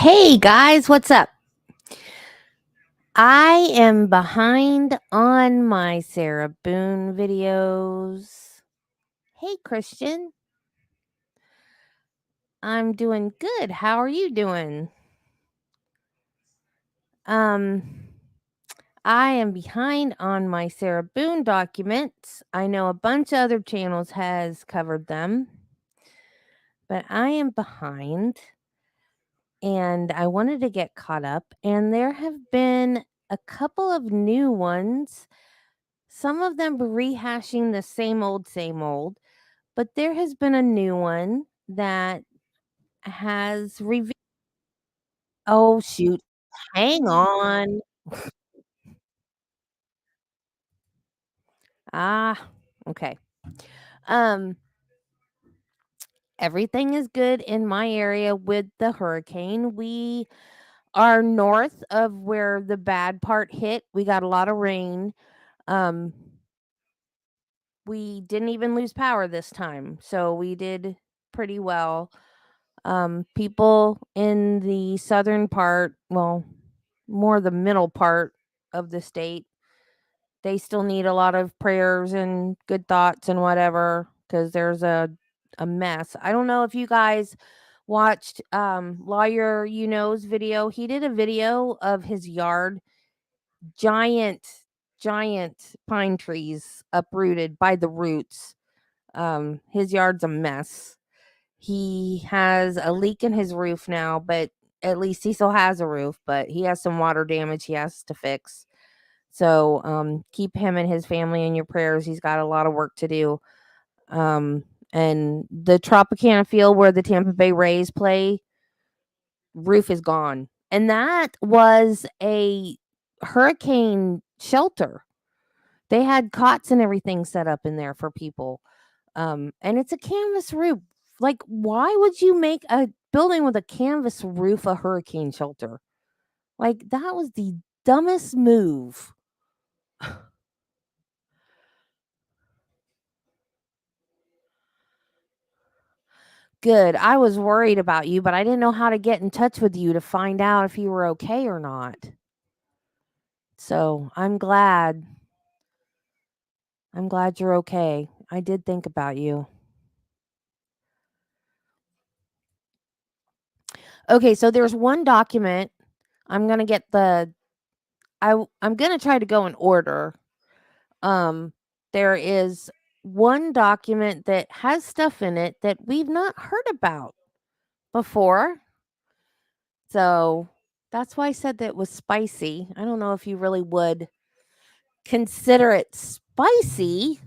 Hey guys, what's up? I am behind on my Sarah Boone videos. Hey Christian, I'm doing good. How are you doing? Um, I am behind on my Sarah Boone documents. I know a bunch of other channels has covered them, but I am behind and I wanted to get caught up, and there have been a couple of new ones. Some of them rehashing the same old, but there has been a new one that has revealed. Oh, shoot. Hang on. Ah, okay. Um, Everything is good in my area with the hurricane. We are north of where the bad part hit. We got a lot of rain. Um, we didn't even lose power this time, so we did pretty well. People in the southern part, well, more the middle part of the state, they still need a lot of prayers and good thoughts and whatever because there's a mess. I don't know if you guys watched Lawyer You Know's video. He did a video of his yard, giant giant pine trees uprooted by the roots. His yard's a mess. He has a leak in his roof now, but at least he still has a roof, but he has some water damage he has to fix. So keep him and his family in your prayers. He's got a lot of work to do. Um, and the Tropicana field where the Tampa Bay Rays play, roof is gone. And that was a hurricane shelter. They had cots and everything set up in there for people. And it's a canvas roof. Like, why would you make a building with a canvas roof a hurricane shelter? Like, that was the dumbest move. Good. I was worried about you, but I didn't know how to get in touch with you to find out if you were okay or not. So I'm glad. I'm glad you're okay. I did think about you. Okay, so there's one document. I'm gonna get the. I'm gonna try to go in order. Um, there is one document that has stuff in it that we've not heard about before. So that's why I said that it was spicy. I don't know if you really would consider it spicy,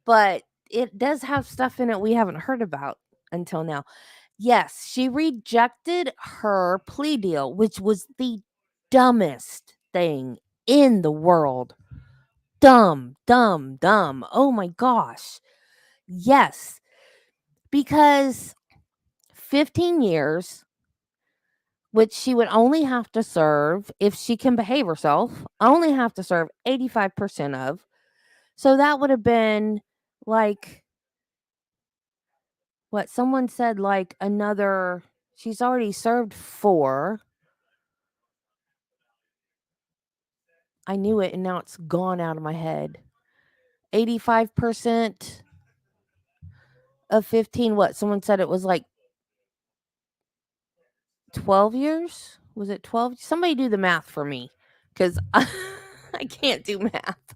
but it does have stuff in it we haven't heard about until now. Yes, she rejected her plea deal, which was the dumbest thing in the world. Dumb, dumb, dumb. Oh my gosh. Yes, because 15 years, which she would only have to serve if she can behave herself, only have to serve 85% of. So that would have been like what someone said, like another, she's already served 4. I knew it and now it's gone out of my head. 85% of 15, what? Someone said it was like 12 years? Was it 12? Somebody do the math for me cuz I can't do math.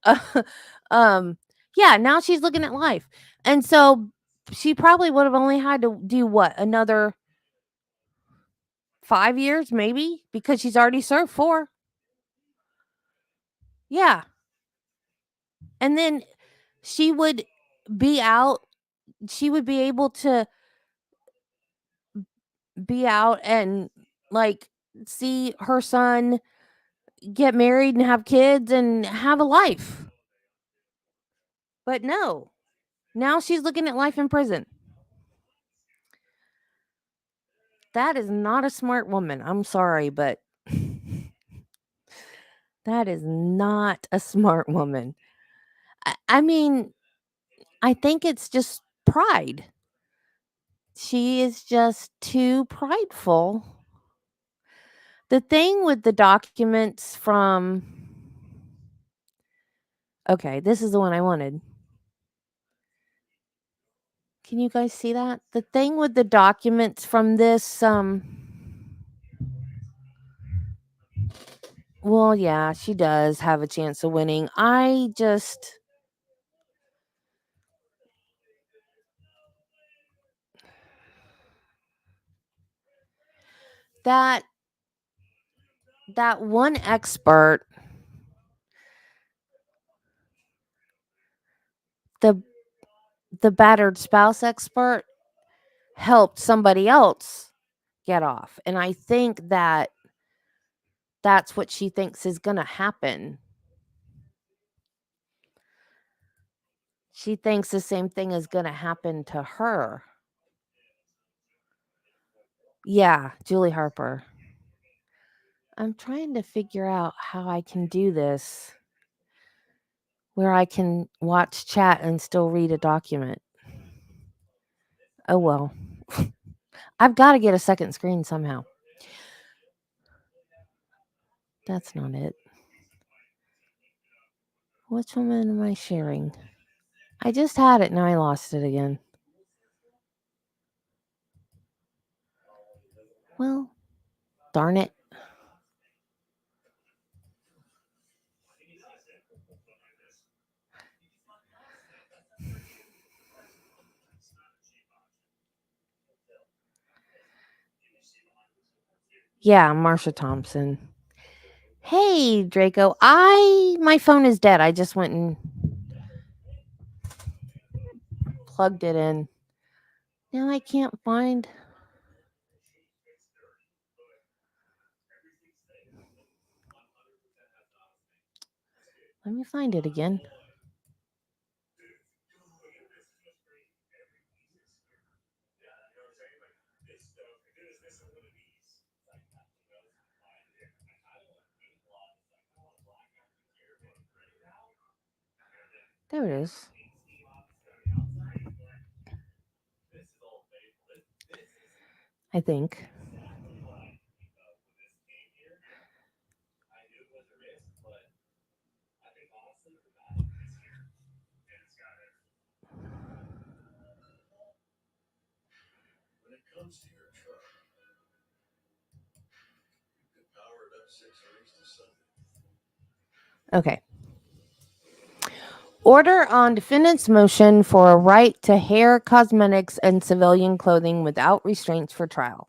Uh, um yeah, now she's looking at life. And so she probably would have only had to do what? Another 5 years maybe because she's already served 4. Yeah. And then she would be out, she would be able to be out and like see her son get married and have kids and have a life. But no, now she's looking at life in prison. That is not a smart woman. I'm sorry, but that is not a smart woman. I mean, I think it's just pride. She is just too prideful. The thing with the documents from okay, this is the one I wanted. Can you guys see that? The thing with the documents from this well, yeah, she does have a chance of winning. I just that that one expert, the the battered spouse expert, helped somebody else get off. And I think that that's what she thinks is going to happen. She thinks the same thing is going to happen to her. Yeah, Julie Harper. I'm trying to figure out how I can do this where I can watch chat and still read a document. Oh well. I've got to get a second screen somehow. That's not it. Which one am I sharing? I just had it and I lost it again. Well, darn it. Yeah, Marsha Thompson. Hey, Draco. My phone is dead. I just went and plugged it in. Now I can't find. Let me find it again. There it is. I think. Okay. Order on defendant's motion for a right to hair, cosmetics, and civilian clothing without restraints for trial.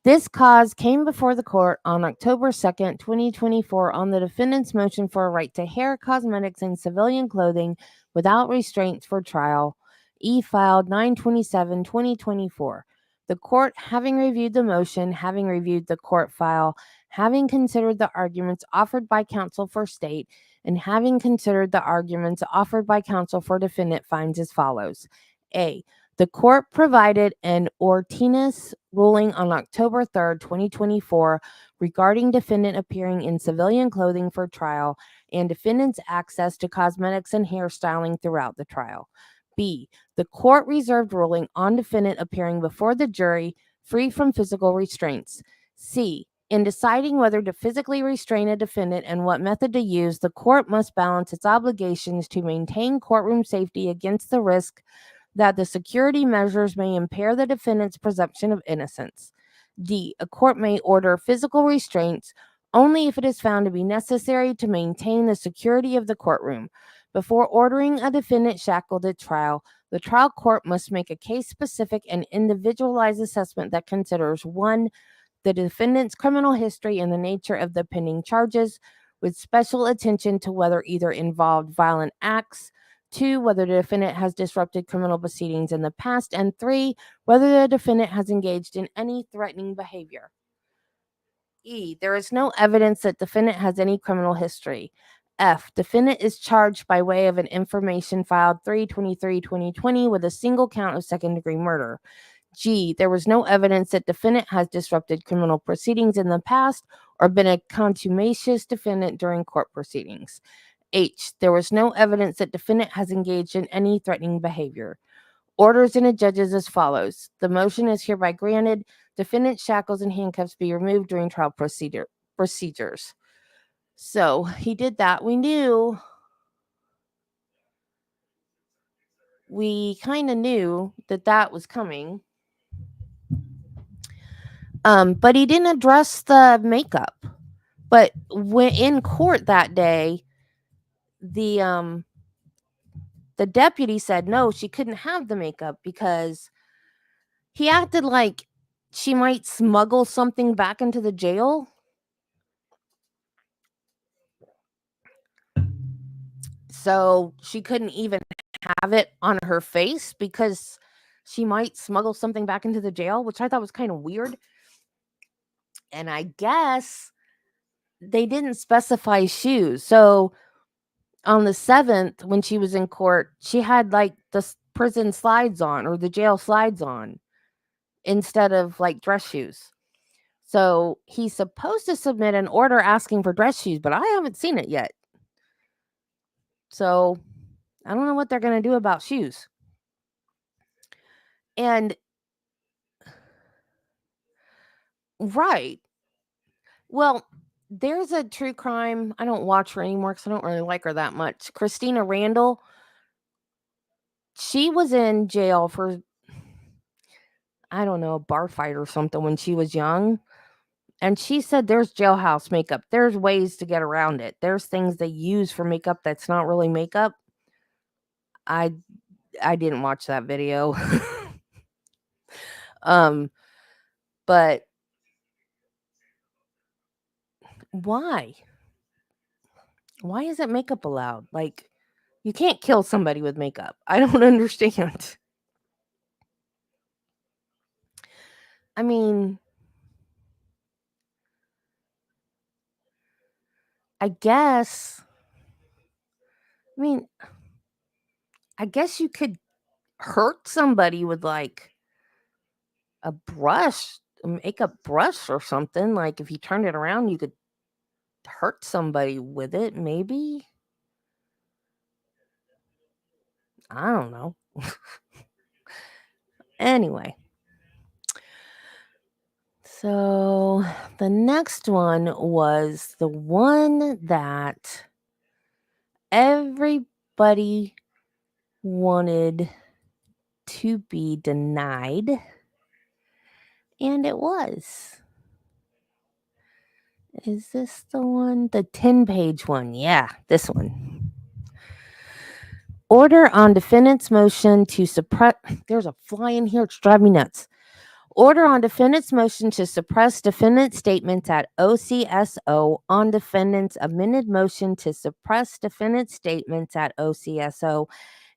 This cause came before the court on October 2nd, 2024, on the defendant's motion for a right to hair, cosmetics, and civilian clothing without restraints for trial, e-filed 9/27/2024. The court, having reviewed the motion, having reviewed the court file, having considered the arguments offered by counsel for state, and having considered the arguments offered by counsel for defendant, finds as follows. A. The court provided an Ortiz ruling on October 3rd, 2024, regarding defendant appearing in civilian clothing for trial and defendant's access to cosmetics and hairstyling throughout the trial. B. The court reserved ruling on defendant appearing before the jury free from physical restraints. C. In deciding whether to physically restrain a defendant and what method to use, the court must balance its obligations to maintain courtroom safety against the risk that the security measures may impair the defendant's presumption of innocence. D. A court may order physical restraints only if it is found to be necessary to maintain the security of the courtroom. Before ordering a defendant shackled at trial, the trial court must make a case-specific and individualized assessment that considers 1. The defendant's criminal history and the nature of the pending charges, with special attention to whether either involved violent acts, 2. Whether the defendant has disrupted criminal proceedings in the past, and 3. Whether the defendant has engaged in any threatening behavior. E. There is no evidence that defendant has any criminal history. F. Defendant is charged by way of an information filed 3/23/2020 with a single count of second-degree murder. G. There was no evidence that defendant has disrupted criminal proceedings in the past or been a contumacious defendant during court proceedings. H. There was no evidence that defendant has engaged in any threatening behavior. Orders and judges as follows. The motion is hereby granted. Defendant shackles and handcuffs be removed during trial procedures. So he did that. We kind of knew that was coming. But he didn't address the makeup. But when in court that day, the deputy said no, she couldn't have the makeup because he acted like she might smuggle something back into the jail. So she couldn't even have it on her face because she might smuggle something back into the jail, which I thought was kind of weird. And I guess they didn't specify shoes. So on the 7th, when she was in court, she had like the prison slides on or the jail slides on instead of like dress shoes. So he's supposed to submit an order asking for dress shoes, but I haven't seen it yet. So I don't know what they're going to do about shoes. And right. Well, there's a true crime. I don't watch her anymore because I don't really like her that much. Christina Randall. She was in jail for, I don't know, a bar fight or something when she was young. And she said there's jailhouse makeup. There's ways to get around it. There's things they use for makeup that's not really makeup. I didn't watch that video. But why? Why isn't makeup allowed? Like, you can't kill somebody with makeup. I don't understand. I mean, I guess. I guess you could hurt somebody with like a brush, a makeup brush or something. Like if you turned it around, you could hurt somebody with it, maybe. I don't know. Anyway. So the next one was the one that everybody wanted to be denied, and it was. Is this the one? The 10-page one. Yeah, this one. Order on defendant's motion to suppress. There's a fly in here. It's driving me nuts. Order on defendant's motion to suppress defendant's statements at OCSO on defendant's amended motion to suppress defendant's statements at OCSO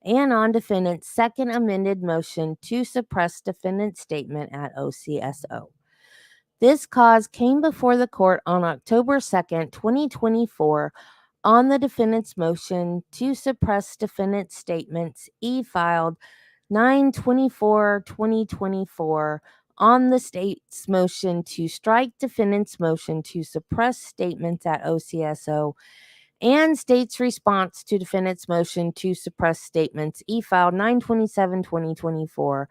and on defendant's second amended motion to suppress defendant's statement at OCSO. This cause came before the court on October 2nd, 2024 on the defendant's motion to suppress defendant's statements e-filed 9/24/2024 on the state's motion to strike defendant's motion to suppress statements at OCSO and state's response to defendant's motion to suppress statements e-filed 9/27/2024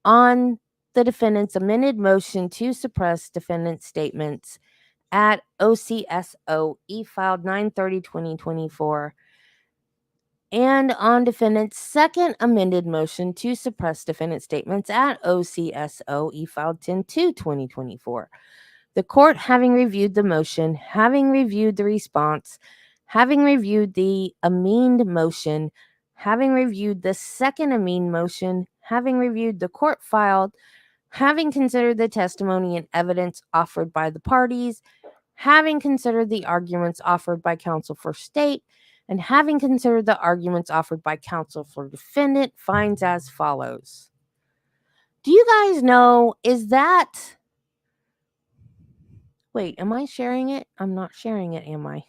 on the defendant's amended motion to suppress defendant's statements at OCSO e-filed 9/30/2024 and on defendant's second amended motion to suppress defendant's statements at OCSO e-filed 10/2/2024. The court, having reviewed the motion, having reviewed the response, having reviewed the amended motion, having reviewed the second amended motion, having reviewed the court filed, having considered the testimony and evidence offered by the parties, having considered the arguments offered by counsel for state, and having considered the arguments offered by counsel for defendant, finds as follows. Do you guys know, is that... Wait, am I sharing it? I'm not sharing it, am I?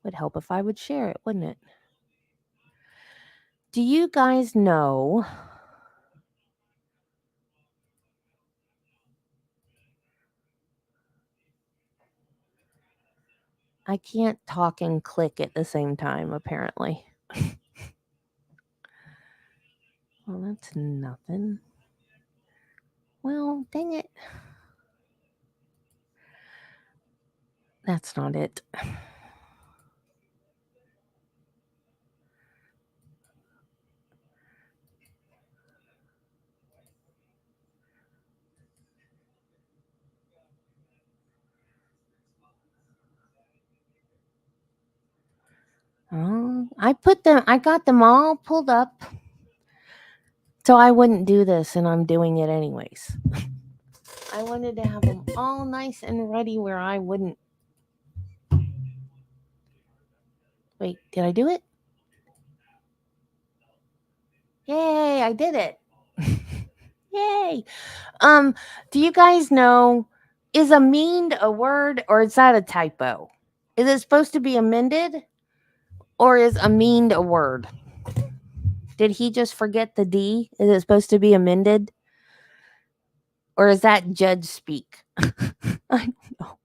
Would help if I would share it, wouldn't it? Do you guys know... I can't talk and click at the same time, apparently. Well, that's nothing. Well, dang it. That's not it. Oh, I got them all pulled up so I wouldn't do this, and I'm doing it anyways. I wanted to have them all nice and ready where I wouldn't. Wait, did I do it? Yay, I did it. Yay. Do you guys know, is amend a word or is that a typo? Is it supposed to be amended or is amend a word? Did he just forget the D? Is it supposed to be amended? Or is that judge speak? I don't know.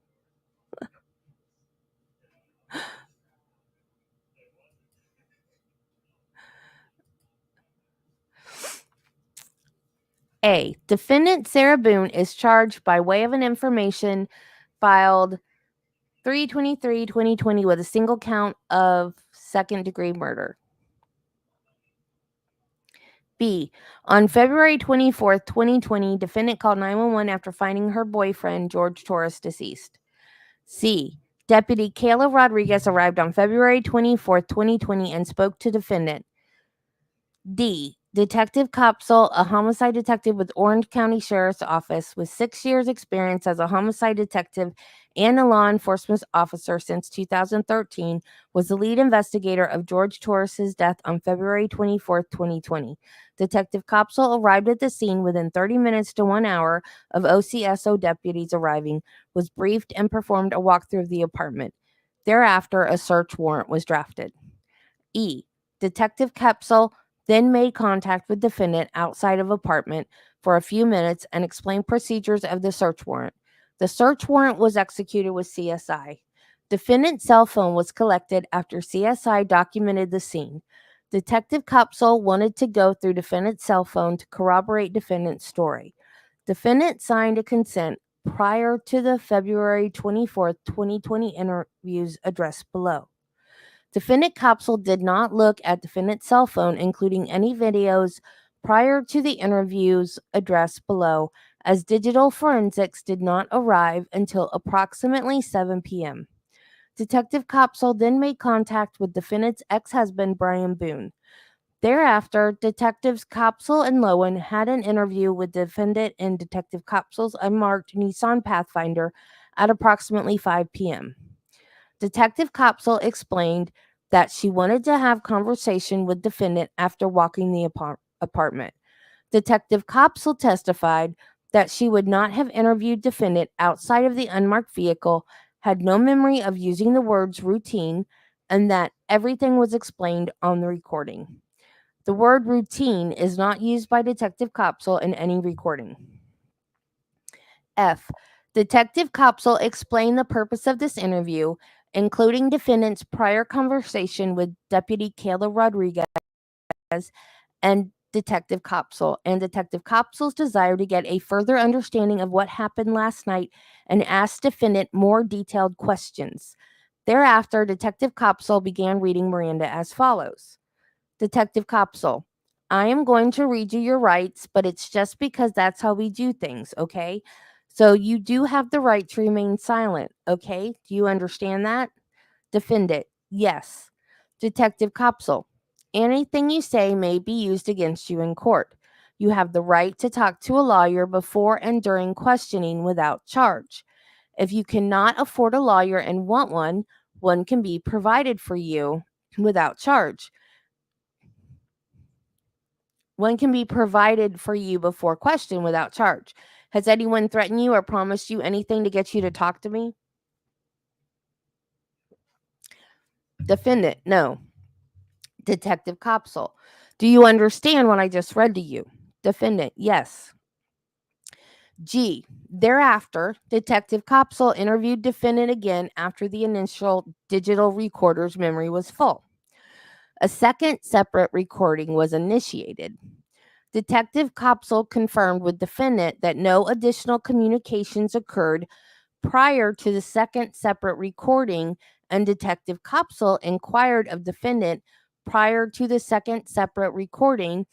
A. Defendant Sarah Boone is charged by way of an information filed 3/23/2020 with a single count of second-degree murder. B. On February 24th, 2020, defendant called 911 after finding her boyfriend, George Torres, deceased. C. Deputy Kayla Rodriguez arrived on February 24th, 2020 and spoke to defendant. D. Detective Copsel, a homicide detective with Orange County Sheriff's Office with 6 years experience as a homicide detective and a law enforcement officer since 2013, was the lead investigator of George Torres's death on February 24th, 2020. Detective Copsel arrived at the scene within 30 minutes to 1 hour of OCSO deputies arriving, was briefed, and performed a walkthrough of the apartment. Thereafter, a search warrant was drafted. E. Detective Kepsel then made contact with defendant outside of apartment for a few minutes and explained procedures of the search warrant. The search warrant was executed with CSI. Defendant's cell phone was collected after CSI documented the scene. Detective Copsel wanted to go through defendant's cell phone to corroborate defendant's story. Defendant signed a consent prior to the February 24th, 2020 interviews addressed below. Defendant Copsel did not look at defendant's cell phone, including any videos, prior to the interviews addressed below, as digital forensics did not arrive until approximately 7 p.m. Detective Copsel then made contact with defendant's ex-husband, Brian Boone. Thereafter, Detectives Copsel and Lowen had an interview with defendant in Detective Copsel's unmarked Nissan Pathfinder at approximately 5 p.m. Detective Copsel explained that she wanted to have conversation with defendant after walking the apartment. Detective Copsel testified that she would not have interviewed defendant outside of the unmarked vehicle, had no memory of using the words routine, and that everything was explained on the recording. The word routine is not used by Detective Copsel in any recording. F. Detective Copsel explained the purpose of this interview, including defendant's prior conversation with Deputy Kayla Rodriguez and Detective Copsel, and Detective Copsel's desire to get a further understanding of what happened last night and asked defendant more detailed questions. Thereafter, Detective Copsel began reading Miranda as follows. Detective Copsel, I am going to read you your rights, but it's just because that's how we do things, okay? So you do have the right to remain silent, okay? Do you understand that? Defendant, yes. Detective Copsel, anything you say may be used against you in court. You have the right to talk to a lawyer before and during questioning without charge. If you cannot afford a lawyer and want one, one can be provided for you without charge. One can be provided for you before question without charge. Has anyone threatened you or promised you anything to get you to talk to me? Defendant, no. Detective Copsel, do you understand what I just read to you? Defendant, yes. G. Thereafter, Detective Copsel interviewed defendant again after the initial digital recorder's memory was full. A second separate recording was initiated. Detective Copsell confirmed with defendant that no additional communications occurred prior to the second separate recording, and Detective Copsell inquired of defendant prior to the second separate recording,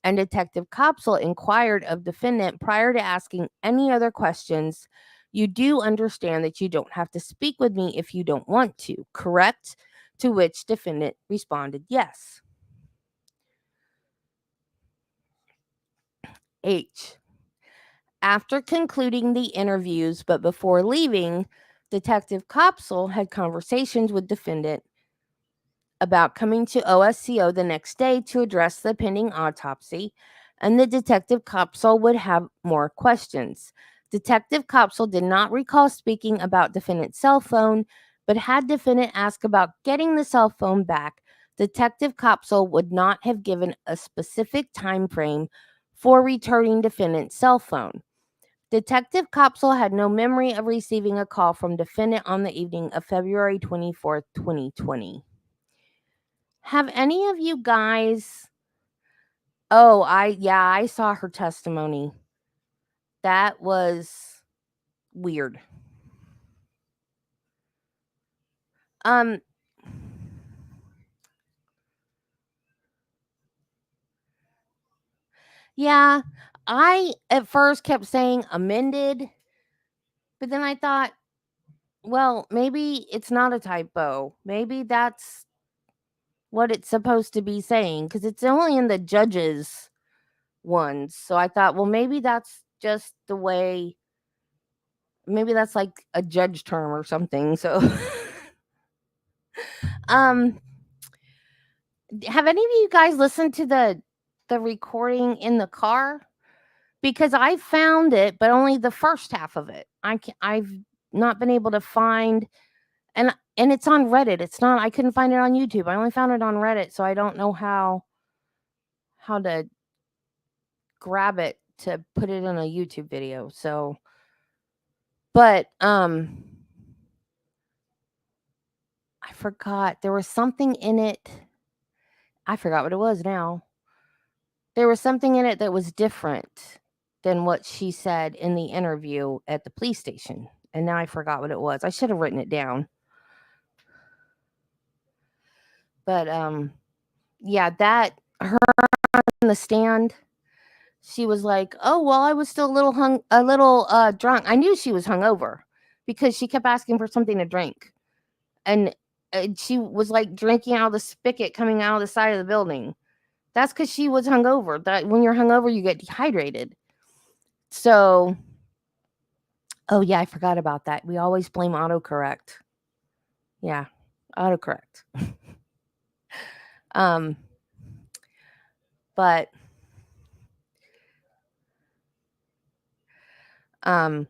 and Detective Copsell inquired of defendant prior to asking any other questions. You do understand that you don't have to speak with me if you don't want to, correct? To which defendant responded yes. H. After concluding the interviews, but before leaving, Detective Copsell had conversations with defendant about coming to OSCO the next day to address the pending autopsy, and the Detective Copsell would have more questions. Detective Copsell did not recall speaking about defendant's cell phone, but had defendant ask about getting the cell phone back, Detective Copsell would not have given a specific time frame for returning defendant's cell phone. Detective Copsell had no memory of receiving a call from defendant on the evening of February 24th, 2020. Have any of you guys I saw her testimony. That was weird. Um yeah, I at first kept saying amended, but then I thought, well, maybe it's not a typo. Maybe that's what it's supposed to be saying because it's only in the judges ones. So I thought, well, maybe that's just the way, maybe that's like a judge term or something. So um have any of you guys listened to the recording in the car? Because I found it, but only the first half of it. I've not been able to find, and it's on Reddit. It's not, I couldn't find it on YouTube. I only found it on Reddit, so I don't know how to grab it to put it in a YouTube video. So, but I forgot there was something in it. I forgot what it was now. There was something in it that was different than what she said in the interview at the police station. And now I forgot what it was. I should have written it down. But yeah, that her on the stand, she was like, "Oh, well, I was still a little drunk. I knew she was hungover because she kept asking for something to drink." And she was like drinking out of the spigot coming out of the side of the building. That's because she was hungover. That when you're hungover, you get dehydrated. So, oh yeah, I forgot about that. We always blame autocorrect. Yeah, autocorrect. um, but um,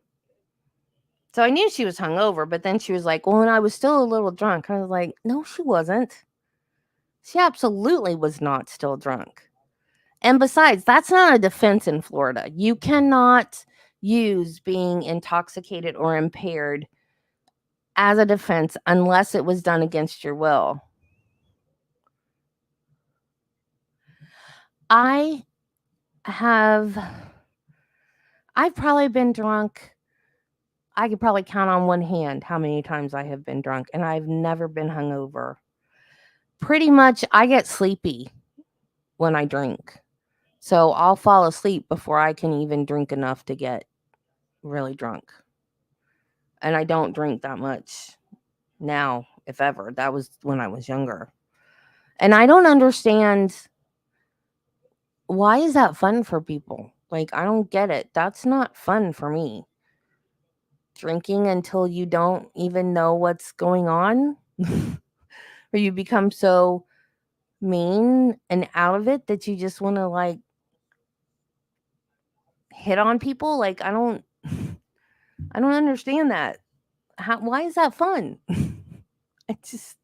so I knew she was hungover. But then she was like, "Well, and I was still a little drunk." I was like, "No, she wasn't. She absolutely was not still drunk." And besides, that's not a defense in Florida. You cannot use being intoxicated or impaired as a defense unless it was done against your will. I have I've probably been drunk. I could probably count on one hand how many times I have been drunk, and I've never been hungover. Pretty much I get sleepy when I drink. So I'll fall asleep before I can even drink enough to get really drunk. And I don't drink that much now, if ever. That was when I was younger. And I don't understand, why is that fun for people? Like, I don't get it. That's not fun for me. Drinking until you don't even know what's going on, or you become so mean and out of it that you just want to like hit on people. Like, I don't understand that. Why is that fun? I just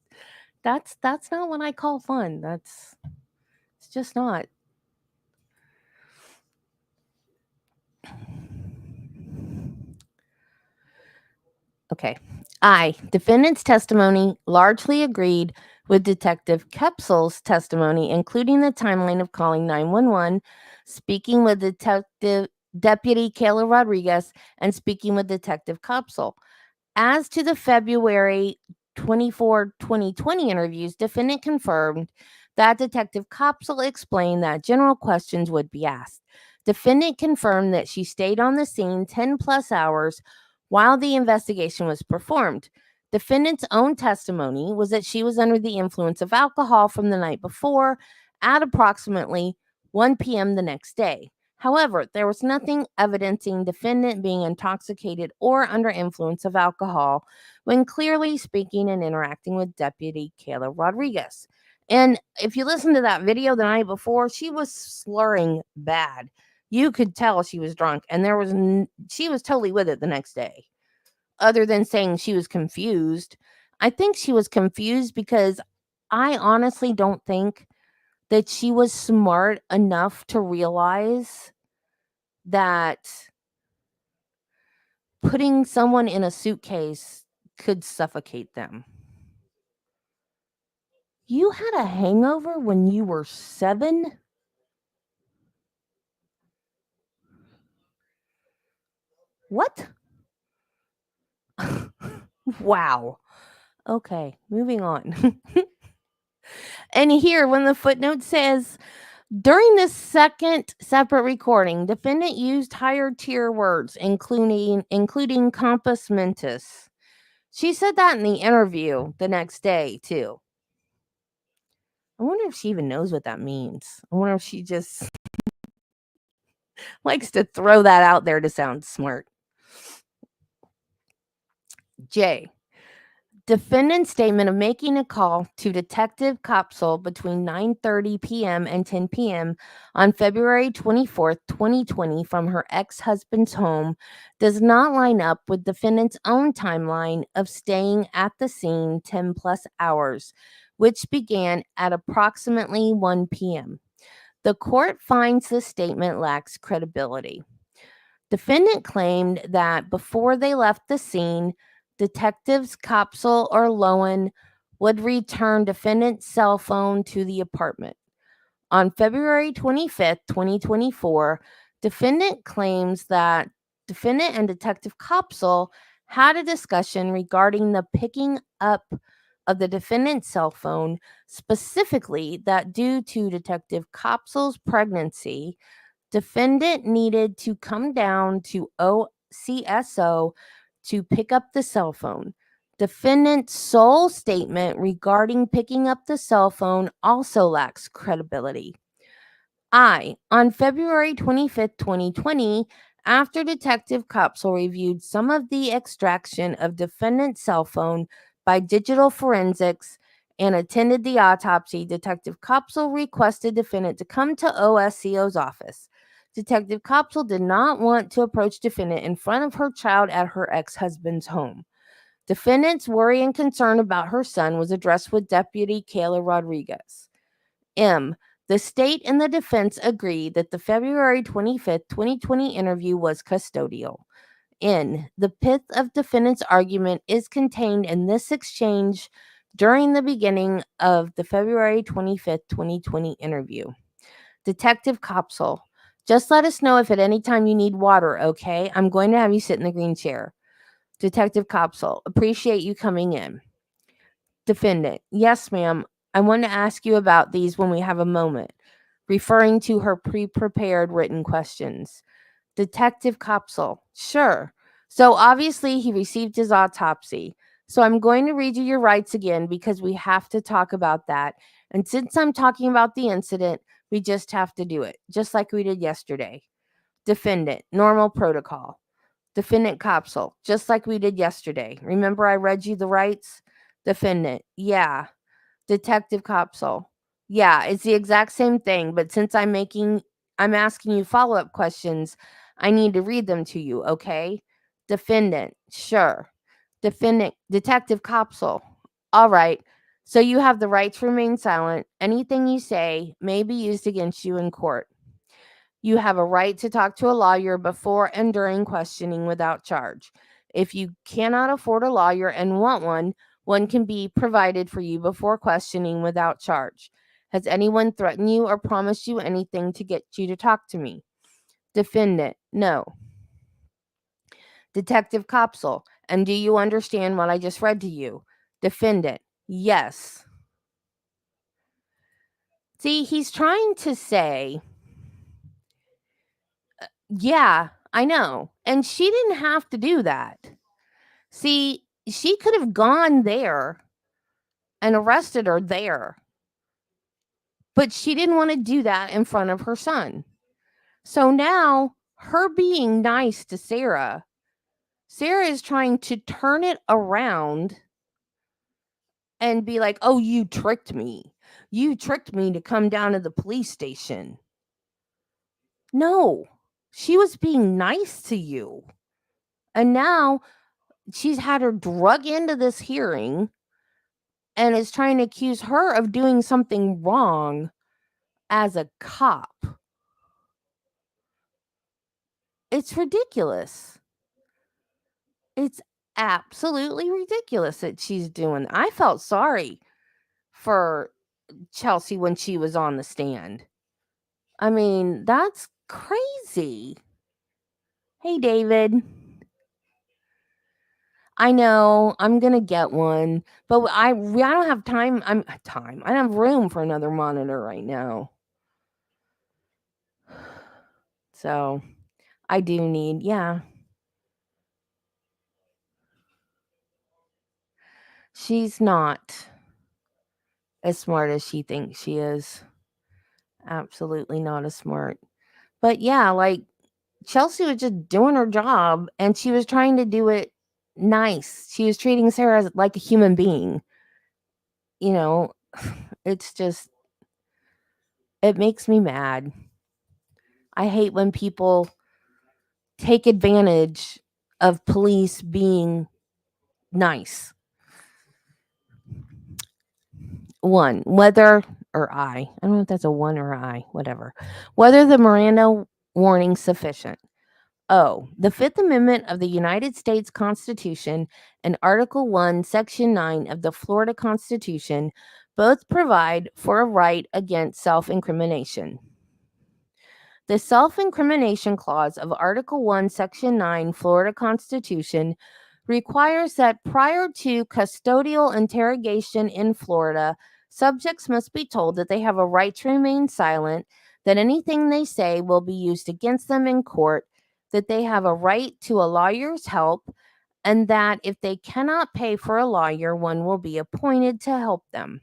that's not what I call fun. It's just not. Okay. I, defendant's testimony largely agreed with Detective Kepsel's testimony, including the timeline of calling 911, speaking with Deputy Kayla Rodriguez, and speaking with Detective Kepsel. As to the February 24, 2020 interviews, defendant confirmed that Detective Kopsel explained that general questions would be asked. Defendant confirmed that she stayed on the scene 10 plus hours while the investigation was performed. Defendant's own testimony was that she was under the influence of alcohol from the night before at approximately 1 p.m. the next day. However, there was nothing evidencing defendant being intoxicated or under influence of alcohol when clearly speaking and interacting with Deputy Kayla Rodriguez. And if you listen to that video the night before, she was slurring bad. You could tell she was drunk, and she was totally with it the next day. Other than saying she was confused, I think she was confused because I honestly don't think that she was smart enough to realize that putting someone in a suitcase could suffocate them. You had a hangover when you were 7? What? Wow. Okay, moving on. And here, when the footnote says, during this second separate recording, defendant used higher tier words, including compass mentis. She said that in the interview the next day, too. I wonder if she even knows what that means. I wonder if she just likes to throw that out there to sound smart. J. Defendant's statement of making a call to Detective Kopsel between 9:30 p.m. and 10 p.m. on February 24th, 2020 from her ex-husband's home does not line up with defendant's own timeline of staying at the scene 10 plus hours, which began at approximately 1 p.m. The court finds the statement lacks credibility. Defendant claimed that before they left the scene, detectives Kopsel or Lowen would return defendant's cell phone to the apartment. On February 25th, 2024, defendant claims that defendant and Detective Kopsel had a discussion regarding the picking up of the defendant's cell phone, specifically that due to Detective Kopsel's pregnancy, defendant needed to come down to OCSO to pick up the cell phone. Defendant's sole statement regarding picking up the cell phone also lacks credibility. On February 25th, 2020, after Detective Kopsel reviewed some of the extraction of defendant's cell phone by digital forensics and attended the autopsy, Detective Kopsel requested defendant to come to OSCO's office. Detective Kopsel did not want to approach defendant in front of her child at her ex-husband's home. Defendant's worry and concern about her son was addressed with Deputy Kayla Rodriguez. M. The state and the defense agree that the February 25th, 2020 interview was custodial. N. The pith of defendant's argument is contained in this exchange during the beginning of the February 25th, 2020 interview. Detective Kopsel, just let us know if at any time you need water, okay? I'm going to have you sit in the green chair. Detective Kopsel, appreciate you coming in. Defendant, yes, ma'am. I want to ask you about these when we have a moment, referring to her pre-prepared written questions. Detective Kopsel, sure. So obviously he received his autopsy. So I'm going to read you your rights again because we have to talk about that. And since I'm talking about the incident, we just have to do it, just like we did yesterday. Defendant, normal protocol. Defendant Kopsel, just like we did yesterday. Remember I read you the rights? Defendant, yeah. Detective Kopsel, yeah, it's the exact same thing, but since I'm asking you follow-up questions, I need to read them to you, okay? Defendant, sure. Detective Kopsel, all right. So you have the right to remain silent. Anything you say may be used against you in court. You have a right to talk to a lawyer before and during questioning without charge. If you cannot afford a lawyer and want one, One can be provided for you before questioning without charge. Has anyone threatened you or promised you anything to get you to talk to me? Defendant, no. Detective Copsel, and do you understand what I just read to you? Defendant, yes. See, he's trying to say, yeah, I know. And she didn't have to do that. See, she could have gone there and arrested her there, but she didn't want to do that in front of her son. So now, her being nice to Sarah, Sarah is trying to turn it around and be like, oh, you tricked me. You tricked me to come down to the police station. No, she was being nice to you. And now she's had her drug into this hearing and is trying to accuse her of doing something wrong as a cop. It's ridiculous. It's absolutely ridiculous that she's doing. I felt sorry for Chelsea when she was on the stand. I mean, that's crazy. Hey, David. I know I'm gonna get one, but I don't have time. I don't have room for another monitor right now. So I do need, yeah. She's not as smart as she thinks she is. Absolutely not as smart. But yeah, like Chelsea was just doing her job and she was trying to do it nice. She was treating Sarah as like a human being. You know, it's just, it makes me mad. I hate when people take advantage of police being nice. One, whether, or I don't know if that's a one or I, whatever. Whether the Miranda warning sufficient. Oh, the Fifth Amendment of the United States Constitution and Article 1, Section 9 of the Florida Constitution both provide for a right against self incrimination. The self incrimination clause of Article 1, Section 9, Florida Constitution requires that prior to custodial interrogation in Florida, subjects must be told that they have a right to remain silent, that anything they say will be used against them in court, that they have a right to a lawyer's help, and that if they cannot pay for a lawyer, one will be appointed to help them.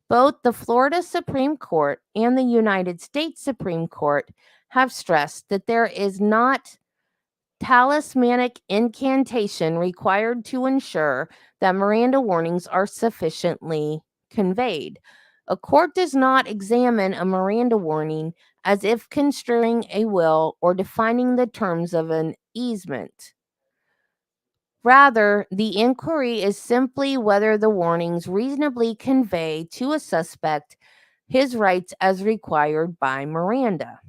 Both the Florida Supreme Court and the United States Supreme Court have stressed that there is not talismanic incantation required to ensure that Miranda warnings are sufficiently conveyed. A court does not examine a Miranda warning as if construing a will or defining the terms of an easement. Rather, the inquiry is simply whether the warnings reasonably convey to a suspect his rights as required by Miranda.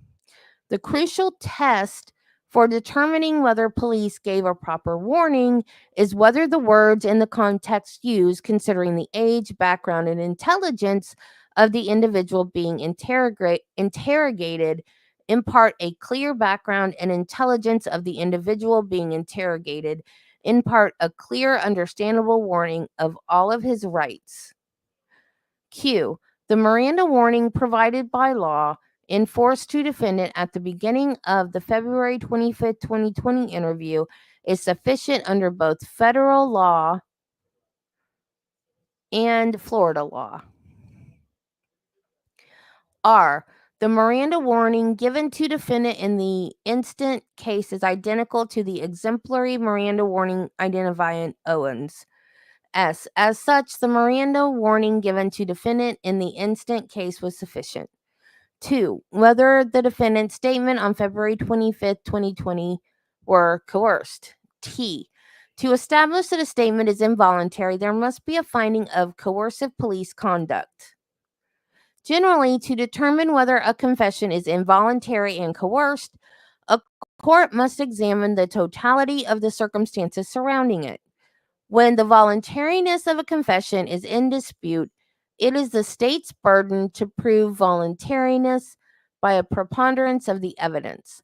The crucial test for determining whether police gave a proper warning is whether the words in the context used, considering the age, background, and intelligence of the individual being interrogated, impart a clear background and intelligence of the individual being interrogated, impart a clear, understandable warning of all of his rights. Q. The Miranda warning provided by law enforced to defendant at the beginning of the February 25th, 2020 interview is sufficient under both federal law and Florida law. R. The Miranda warning given to defendant in the instant case is identical to the exemplary Miranda warning identifying Owens. S. As such, the Miranda warning given to defendant in the instant case was sufficient. 2. Whether the defendant's statement on February 25th, 2020 were coerced. T. To establish that a statement is involuntary, there must be a finding of coercive police conduct. Generally, to determine whether a confession is involuntary and coerced, a court must examine the totality of the circumstances surrounding it. When the voluntariness of a confession is in dispute, it is the state's burden to prove voluntariness by a preponderance of the evidence.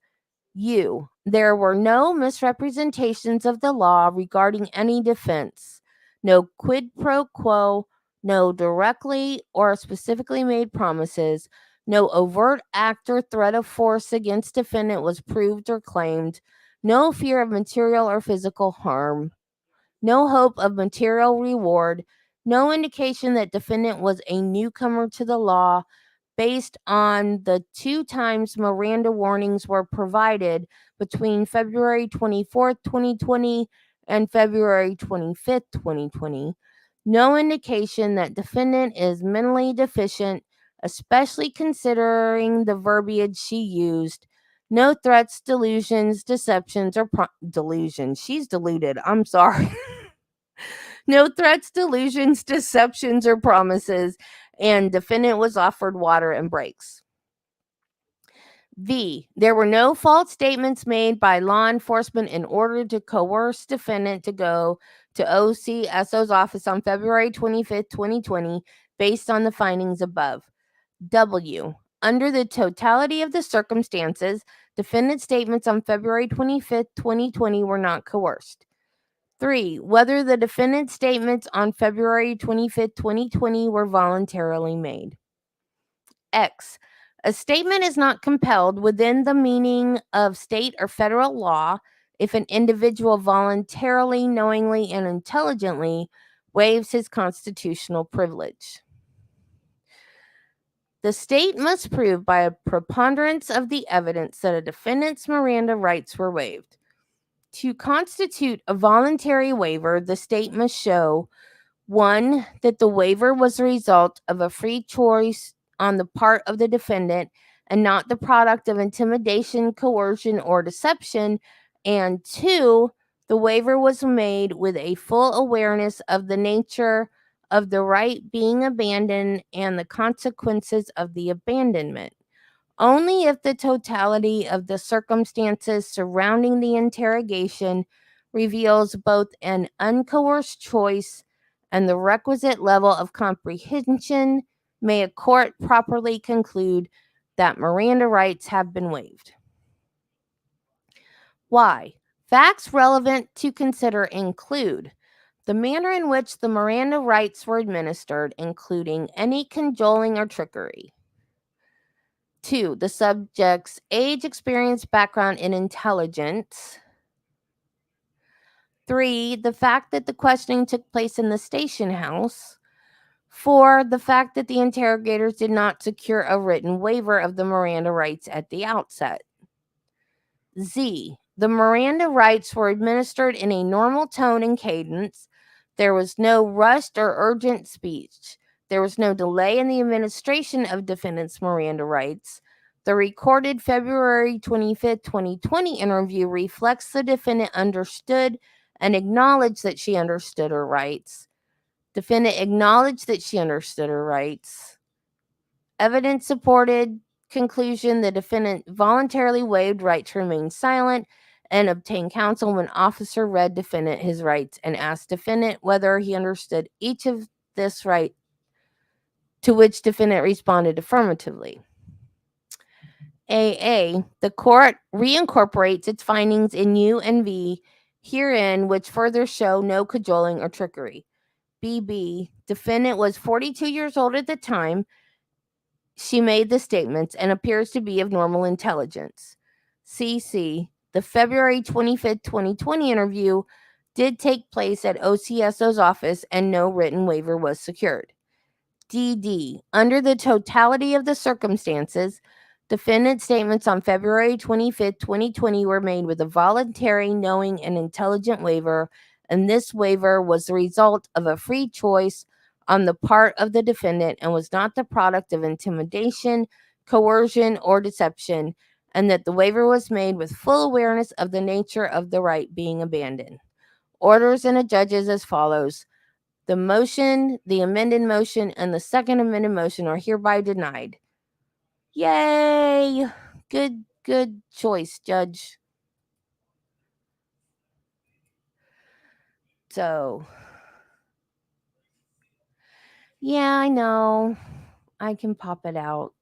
There were no misrepresentations of the law regarding any defense, no quid pro quo, no directly or specifically made promises, no overt act or threat of force against defendant was proved or claimed, no fear of material or physical harm, no hope of material reward, no indication that defendant was a newcomer to the law based on the 2 times Miranda warnings were provided between February 24th, 2020 and February 25th, 2020. No indication that defendant is mentally deficient, especially considering the verbiage she used. No threats, delusions, deceptions, or delusions. She's deluded. I'm sorry. No threats, delusions, deceptions, or promises, and defendant was offered water and breaks. There were no false statements made by law enforcement in order to coerce defendant to go to OCSO's office on February 25th, 2020, based on the findings above. Under the totality of the circumstances, defendant's statements on February 25th, 2020 were not coerced. 3. Whether the defendant's statements on February 25th, 2020 were voluntarily made. X. A statement is not compelled within the meaning of state or federal law if an individual voluntarily, knowingly, and intelligently waives his constitutional privilege. The state must prove by a preponderance of the evidence that a defendant's Miranda rights were waived. To constitute a voluntary waiver, the state must show 1. That the waiver was the result of a free choice on the part of the defendant and not the product of intimidation, coercion, or deception. And 2. The waiver was made with a full awareness of the nature of the right being abandoned and the consequences of the abandonment. Only if the totality of the circumstances surrounding the interrogation reveals both an uncoerced choice and the requisite level of comprehension may a court properly conclude that Miranda rights have been waived. Why? Facts relevant to consider include the manner in which the Miranda rights were administered, including any cajoling or trickery. 2. The subject's age, experience, background, and intelligence. 3. The fact that the questioning took place in the station house. 4. The fact that the interrogators did not secure a written waiver of the Miranda rights at the outset. Z. The Miranda rights were administered in a normal tone and cadence. There was no rushed or urgent speech. There was no delay in the administration of defendant's Miranda rights. The recorded February 25th, 2020 interview reflects the defendant understood and acknowledged that she understood her rights. Defendant acknowledged that she understood her rights. Evidence supported conclusion the defendant voluntarily waived right to remain silent and obtained counsel when officer read defendant his rights and asked defendant whether he understood each of this right, to which defendant responded affirmatively. The court reincorporates its findings in U and V herein, which further show no cajoling or trickery. Defendant was 42 years old at the time she made the statements and appears to be of normal intelligence. The February 25th, 2020 interview did take place at OCSO's office and no written waiver was secured. Under the totality of the circumstances, defendant's statements on February 25th, 2020 were made with a voluntary, knowing, and intelligent waiver, and this waiver was the result of a free choice on the part of the defendant and was not the product of intimidation, coercion, or deception, and that the waiver was made with full awareness of the nature of the right being abandoned. Orders and adjudges as follows. The motion, the amended motion, and the second amended motion are hereby denied. Yay! Good choice, Judge. So, yeah, I know. I can pop it out.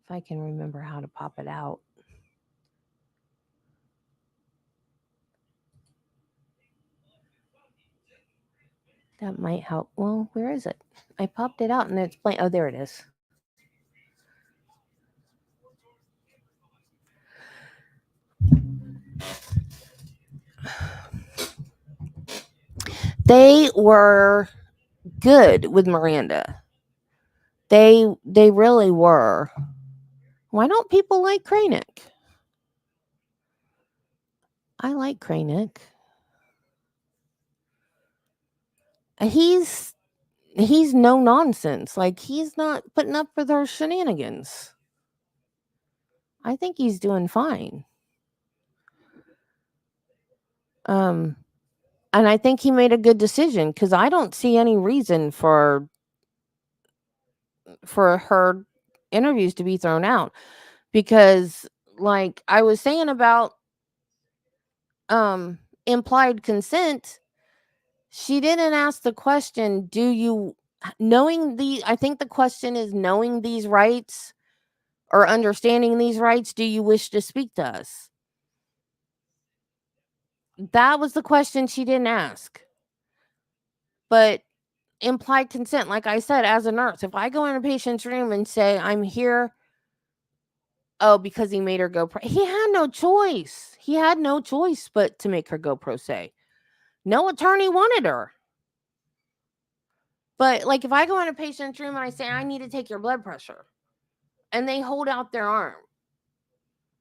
If I can remember how to pop it out. That might help. Well, where is it? I popped it out and it's blank. Oh, there it is. They were good with Miranda. They really were. Why don't people like Kranick? I like Kranick. He's no nonsense. Like he's not putting up for their shenanigans. I think he's doing fine. Um and I think he made a good decision cuz I don't see any reason for her interviews to be thrown out because like I was saying about implied consent, she didn't ask the question, do you knowing the I think the question is knowing these rights or understanding these rights, do you wish to speak to us? That was the question she didn't ask. But implied consent, like I said, as a nurse, if I go in a patient's room and say, I'm here, oh, because he made her go pro, he had no choice. He had no choice but to make her go pro se. No attorney wanted her. But like if I go in a patient's room and I say, I need to take your blood pressure, and they hold out their arm,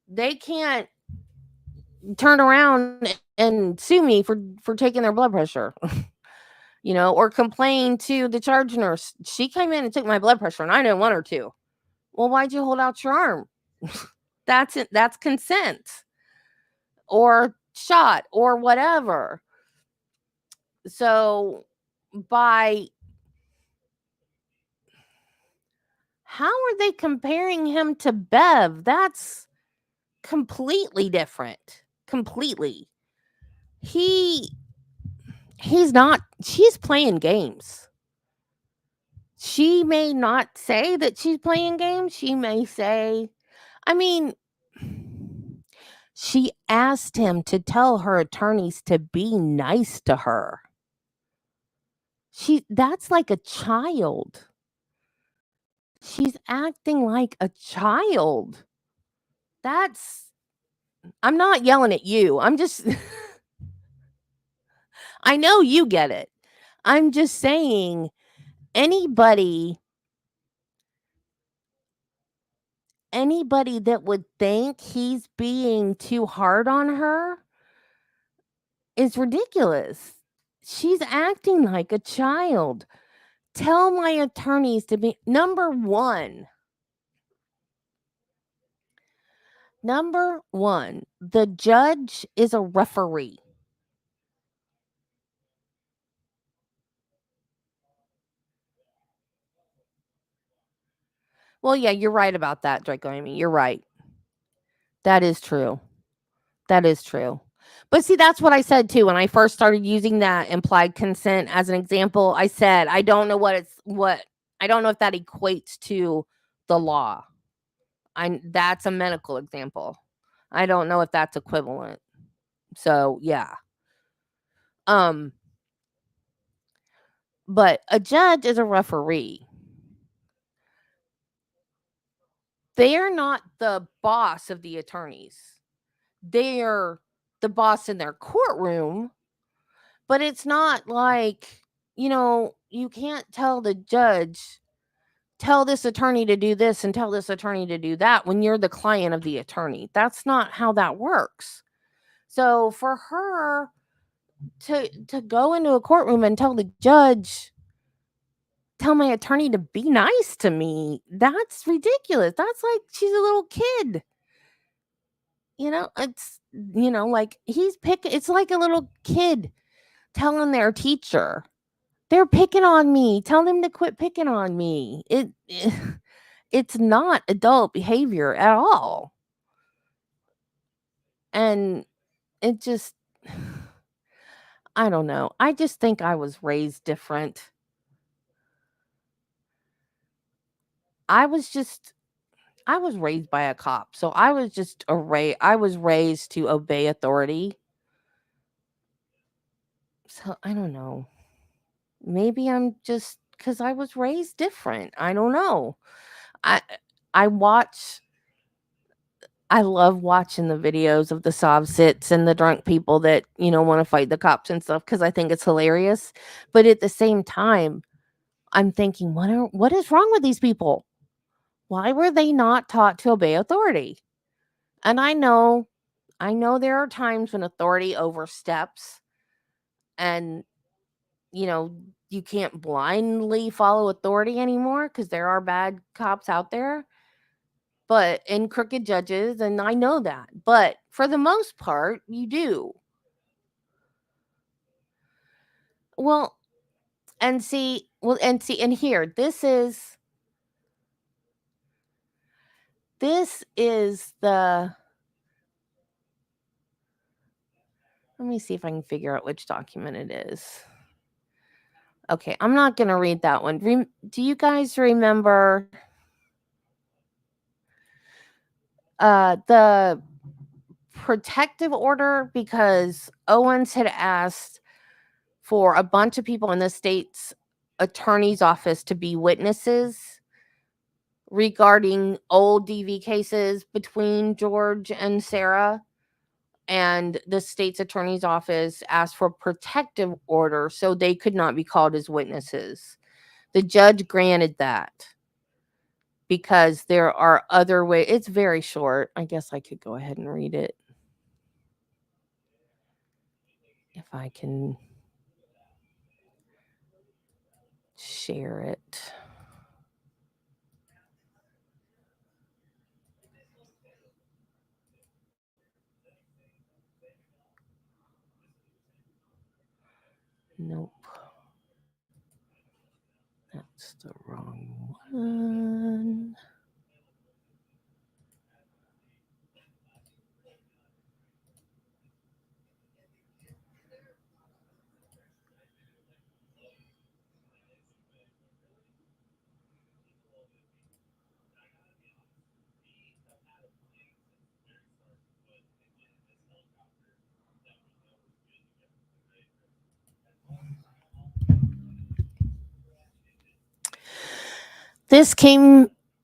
they can't turn around and sue me for taking their blood pressure. Or complain to the charge nurse. She came in and took my blood pressure and I didn't want her to. Well, why'd you hold out your arm? That's it. That's consent or shot or whatever. So by how are they comparing him to Bev? That's completely different. Completely. He's not, she's playing games. She may not say that she's playing games. She may say, I mean, she asked him to tell her attorneys to be nice to her. That's like a child. She's acting like a child. I'm not yelling at you. I'm just I know you get it. I'm just saying anybody that would think he's being too hard on her is ridiculous. She's acting like a child. Tell my attorneys to be number one, the judge is a referee. Well, yeah, you're right about that, Draco Amy. You're right. That is true. That is true. But see, that's what I said too when I first started using that implied consent as an example. I said, I don't know I don't know if that equates to the law. That's a medical example. I don't know if that's equivalent. So, yeah. Um but a judge is a referee. They're not the boss of the attorneys. They're the boss in their courtroom, but it's not like, you can't tell the judge, tell this attorney to do this and tell this attorney to do that when you're the client of the attorney. That's not how that works. So for her to go into a courtroom and tell the judge, tell my attorney to be nice to me, that's ridiculous. That's like she's a little kid. It's like it's like a little kid telling their teacher, they're picking on me. Tell them to quit picking on me. it's not adult behavior at all. And it just, I don't know. I just think I was raised different. I was just, I was raised by a cop. So I was raised to obey authority. So I don't know. Maybe I'm just because I was raised different. I don't know. I I watch I love watching the videos of the sob sits and the drunk people that, want to fight the cops and stuff because I think it's hilarious. But at the same time, I'm thinking, what is wrong with these people? Why were they not taught to obey authority? And I know there are times when authority oversteps and, you know, you can't blindly follow authority anymore because there are bad cops out there, but and crooked judges, and I know that. But for the most part, you do. Well, and here, this is the let me see if I can figure out which document it is. Okay, I'm not going to read that one. Do you guys remember the protective order, because Owens had asked for a bunch of people in the state's attorney's office to be witnesses regarding old DV cases between George and Sarah, and the state's attorney's office asked for protective order so they could not be called as witnesses. The judge granted that because there are other ways. It's very short. I guess I could go ahead and read it if I can share it. Nope. That's the wrong one.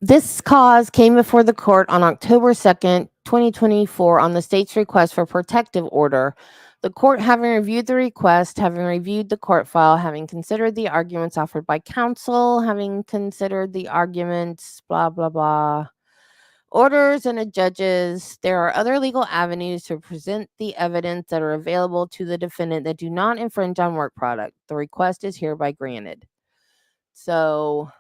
This cause came before the court on October 2nd, 2024 on the state's request for protective order. The court, having reviewed the request, having reviewed the court file, having considered the arguments offered by counsel, having considered the arguments, blah, blah, blah, orders and the judges, there are other legal avenues to present the evidence that are available to the defendant that do not infringe on work product. The request is hereby granted. So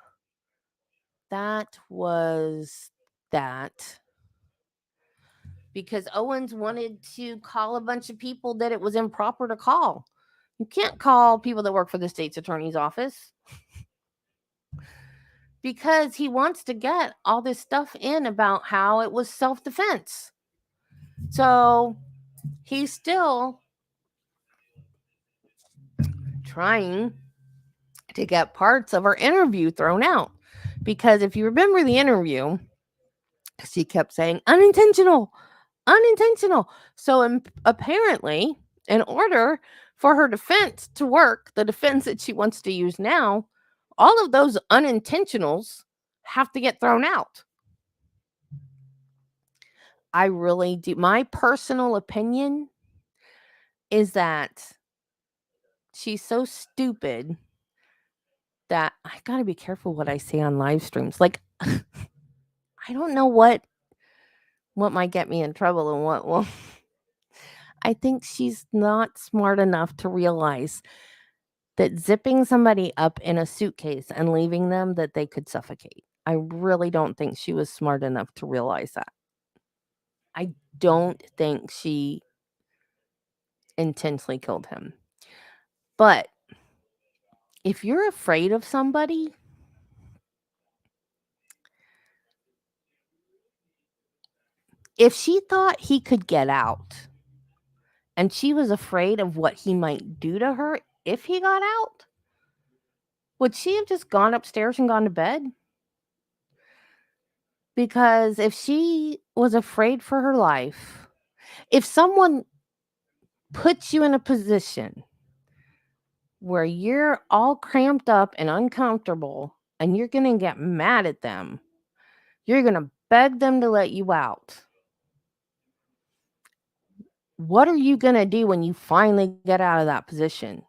that was that. Because Owens wanted to call a bunch of people that it was improper to call. You can't call people that work for the state's attorney's office because he wants to get all this stuff in about how it was self-defense. So he's still trying to get parts of our interview thrown out. Because if you remember the interview, she kept saying unintentional, unintentional. So apparently, in order for her defense to work, the defense that she wants to use now, all of those unintentionals have to get thrown out. I really do. My personal opinion is that she's so stupid that I got to be careful what I say on live streams. Like, I don't know what might get me in trouble and what will. I think she's not smart enough to realize that zipping somebody up in a suitcase and leaving them, that they could suffocate. I really don't think she was smart enough to realize that. I don't think she intentionally killed him. But if you're afraid of somebody, If she thought he could get out and she was afraid of what he might do to her if he got out, would she have just gone upstairs and gone to bed? Because if she was afraid for her life, if someone puts you in a position where you're all cramped up and uncomfortable and you're going to get mad at them, you're going to beg them to let you out. What are you going to do when you finally get out of that position?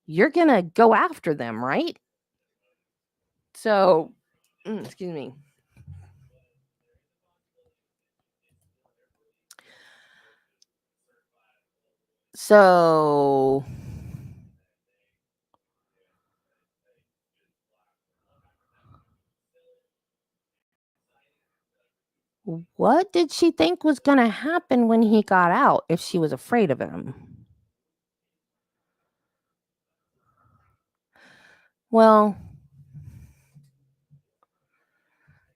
You're going to go after them, right? So, excuse me. So, what did she think was going to happen when he got out if she was afraid of him? Well,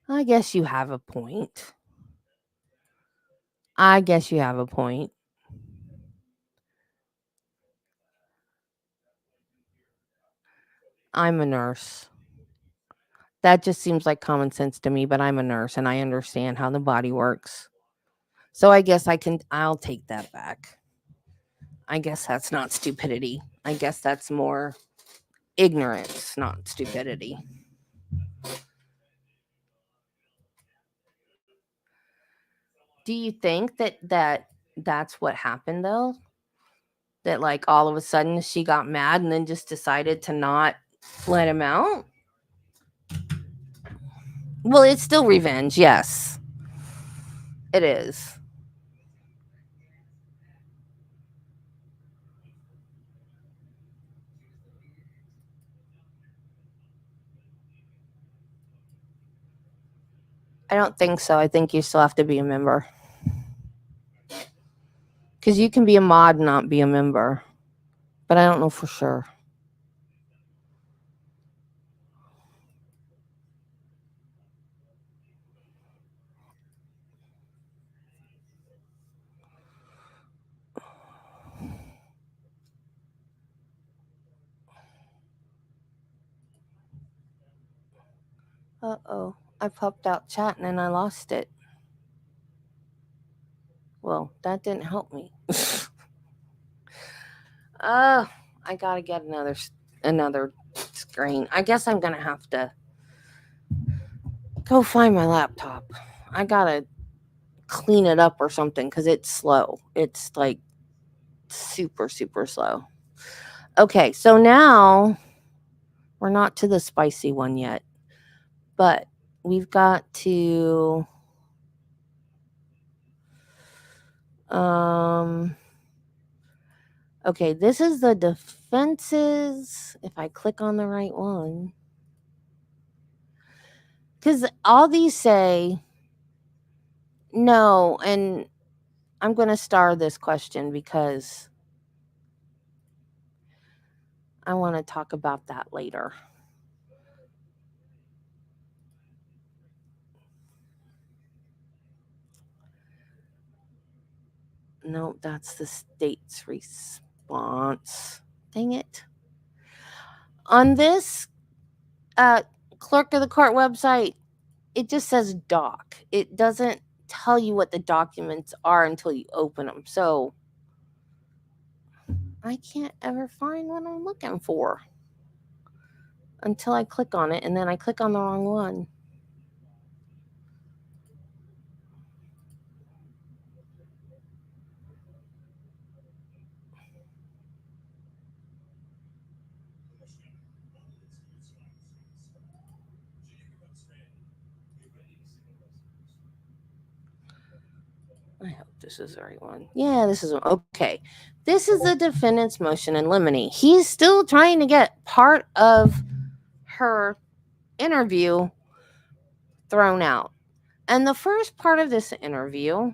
I guess you have a point. I guess you have a point. I'm a nurse. That just seems like common sense to me, but I'm a nurse and I understand how the body works. So I guess I'll take that back. I guess that's not stupidity. I guess that's more ignorance, not stupidity. Do you think that's what happened though? That like all of a sudden she got mad and then just decided to not let him out? Well, it's still revenge, yes. It is. I don't think so. I think you still have to be a member. Because you can be a mod and not be a member. But I don't know for sure. Uh-oh. I popped out chatting and I lost it. Well, that didn't help me. I gotta get another screen. I guess I'm gonna have to go find my laptop. I gotta clean it up or something because it's slow. It's like super, super slow. Okay, so now we're not to the spicy one yet, but we've got to okay, this is the defenses. If I click on the right one, because all these say no, and I'm going to star this question because I want to talk about that later. No, that's the state's response. Dang it. On this clerk of the court website, it just says doc. It doesn't tell you what the documents are until you open them. So I can't ever find what I'm looking for until I click on it, and then I click on the wrong one. I hope this is the right one. Yeah, this is okay. This is the defendant's motion in limine. He's still trying to get part of her interview thrown out. And the first part of this interview,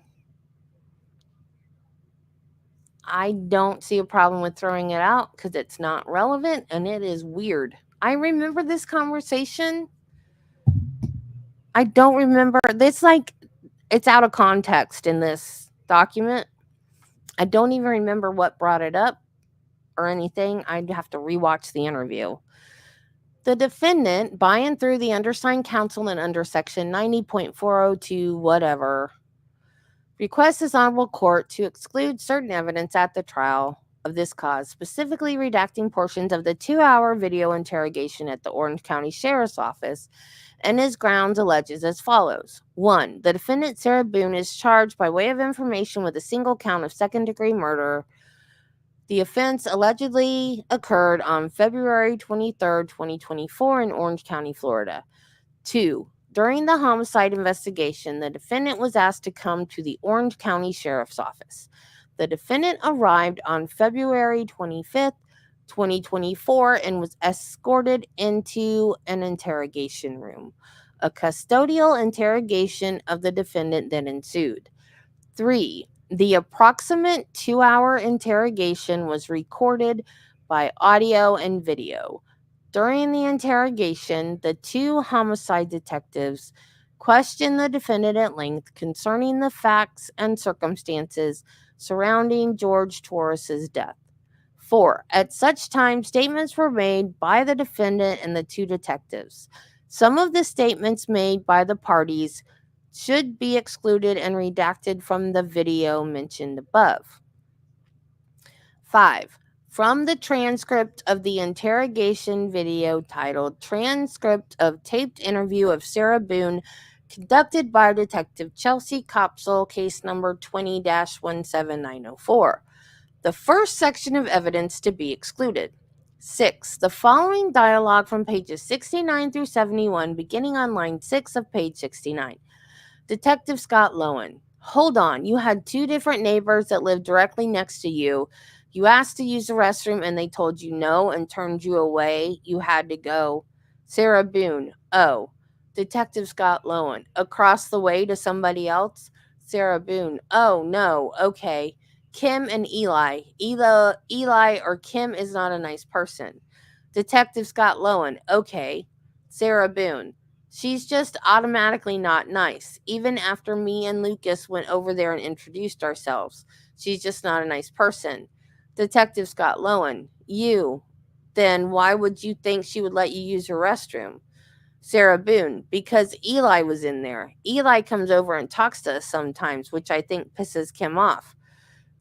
I don't see a problem with throwing it out because it's not relevant and it is weird. I remember this conversation. I don't remember. It's like it's out of context in this document. I don't even remember what brought it up or anything. I'd have to rewatch the interview. The defendant, by and through the undersigned counsel and under section 90.402 whatever, requests this honorable court to exclude certain evidence at the trial of this cause, specifically redacting portions of the 2-hour video interrogation at the Orange County Sheriff's Office, and his grounds alleges as follows. 1. The defendant, Sarah Boone, is charged by way of information with a single count of second-degree murder. The offense allegedly occurred on February 23, 2024 in Orange County, Florida. 2. During the homicide investigation, the defendant was asked to come to the Orange County Sheriff's Office. The defendant arrived on February 25th, 2024 and was escorted into an interrogation room. A custodial interrogation of the defendant then ensued. 3. The approximate 2-hour interrogation was recorded by audio and video. During the interrogation, the 2 homicide detectives questioned the defendant at length concerning the facts and circumstances surrounding George Torres's death. 4. At such time, statements were made by the defendant and the 2 detectives. Some of the statements made by the parties should be excluded and redacted from the video mentioned above. 5. From the transcript of the interrogation video titled Transcript of Taped Interview of Sarah Boone, conducted by Detective Chelsea Copsall, case number 20-17904. The first section of evidence to be excluded. 6. The following dialogue from pages 69 through 71, beginning on line 6 of page 69. Detective Scott Lowen. Hold on, you had 2 different neighbors that lived directly next to you. You asked to use the restroom and they told you no and turned you away. You had to go. Sarah Boone. Oh. Detective Scott Lowen. Across the way to somebody else? Sarah Boone. Oh, no. Okay. Kim and Eli. Eli or Kim is not a nice person. Detective Scott Lowen. Okay. Sarah Boone. She's just automatically not nice. Even after me and Lucas went over there and introduced ourselves, she's just not a nice person. Detective Scott Lowen. You. Then why would you think she would let you use her restroom? Sarah Boone. Because Eli was in there. Eli comes over and talks to us sometimes, which I think pisses Kim off.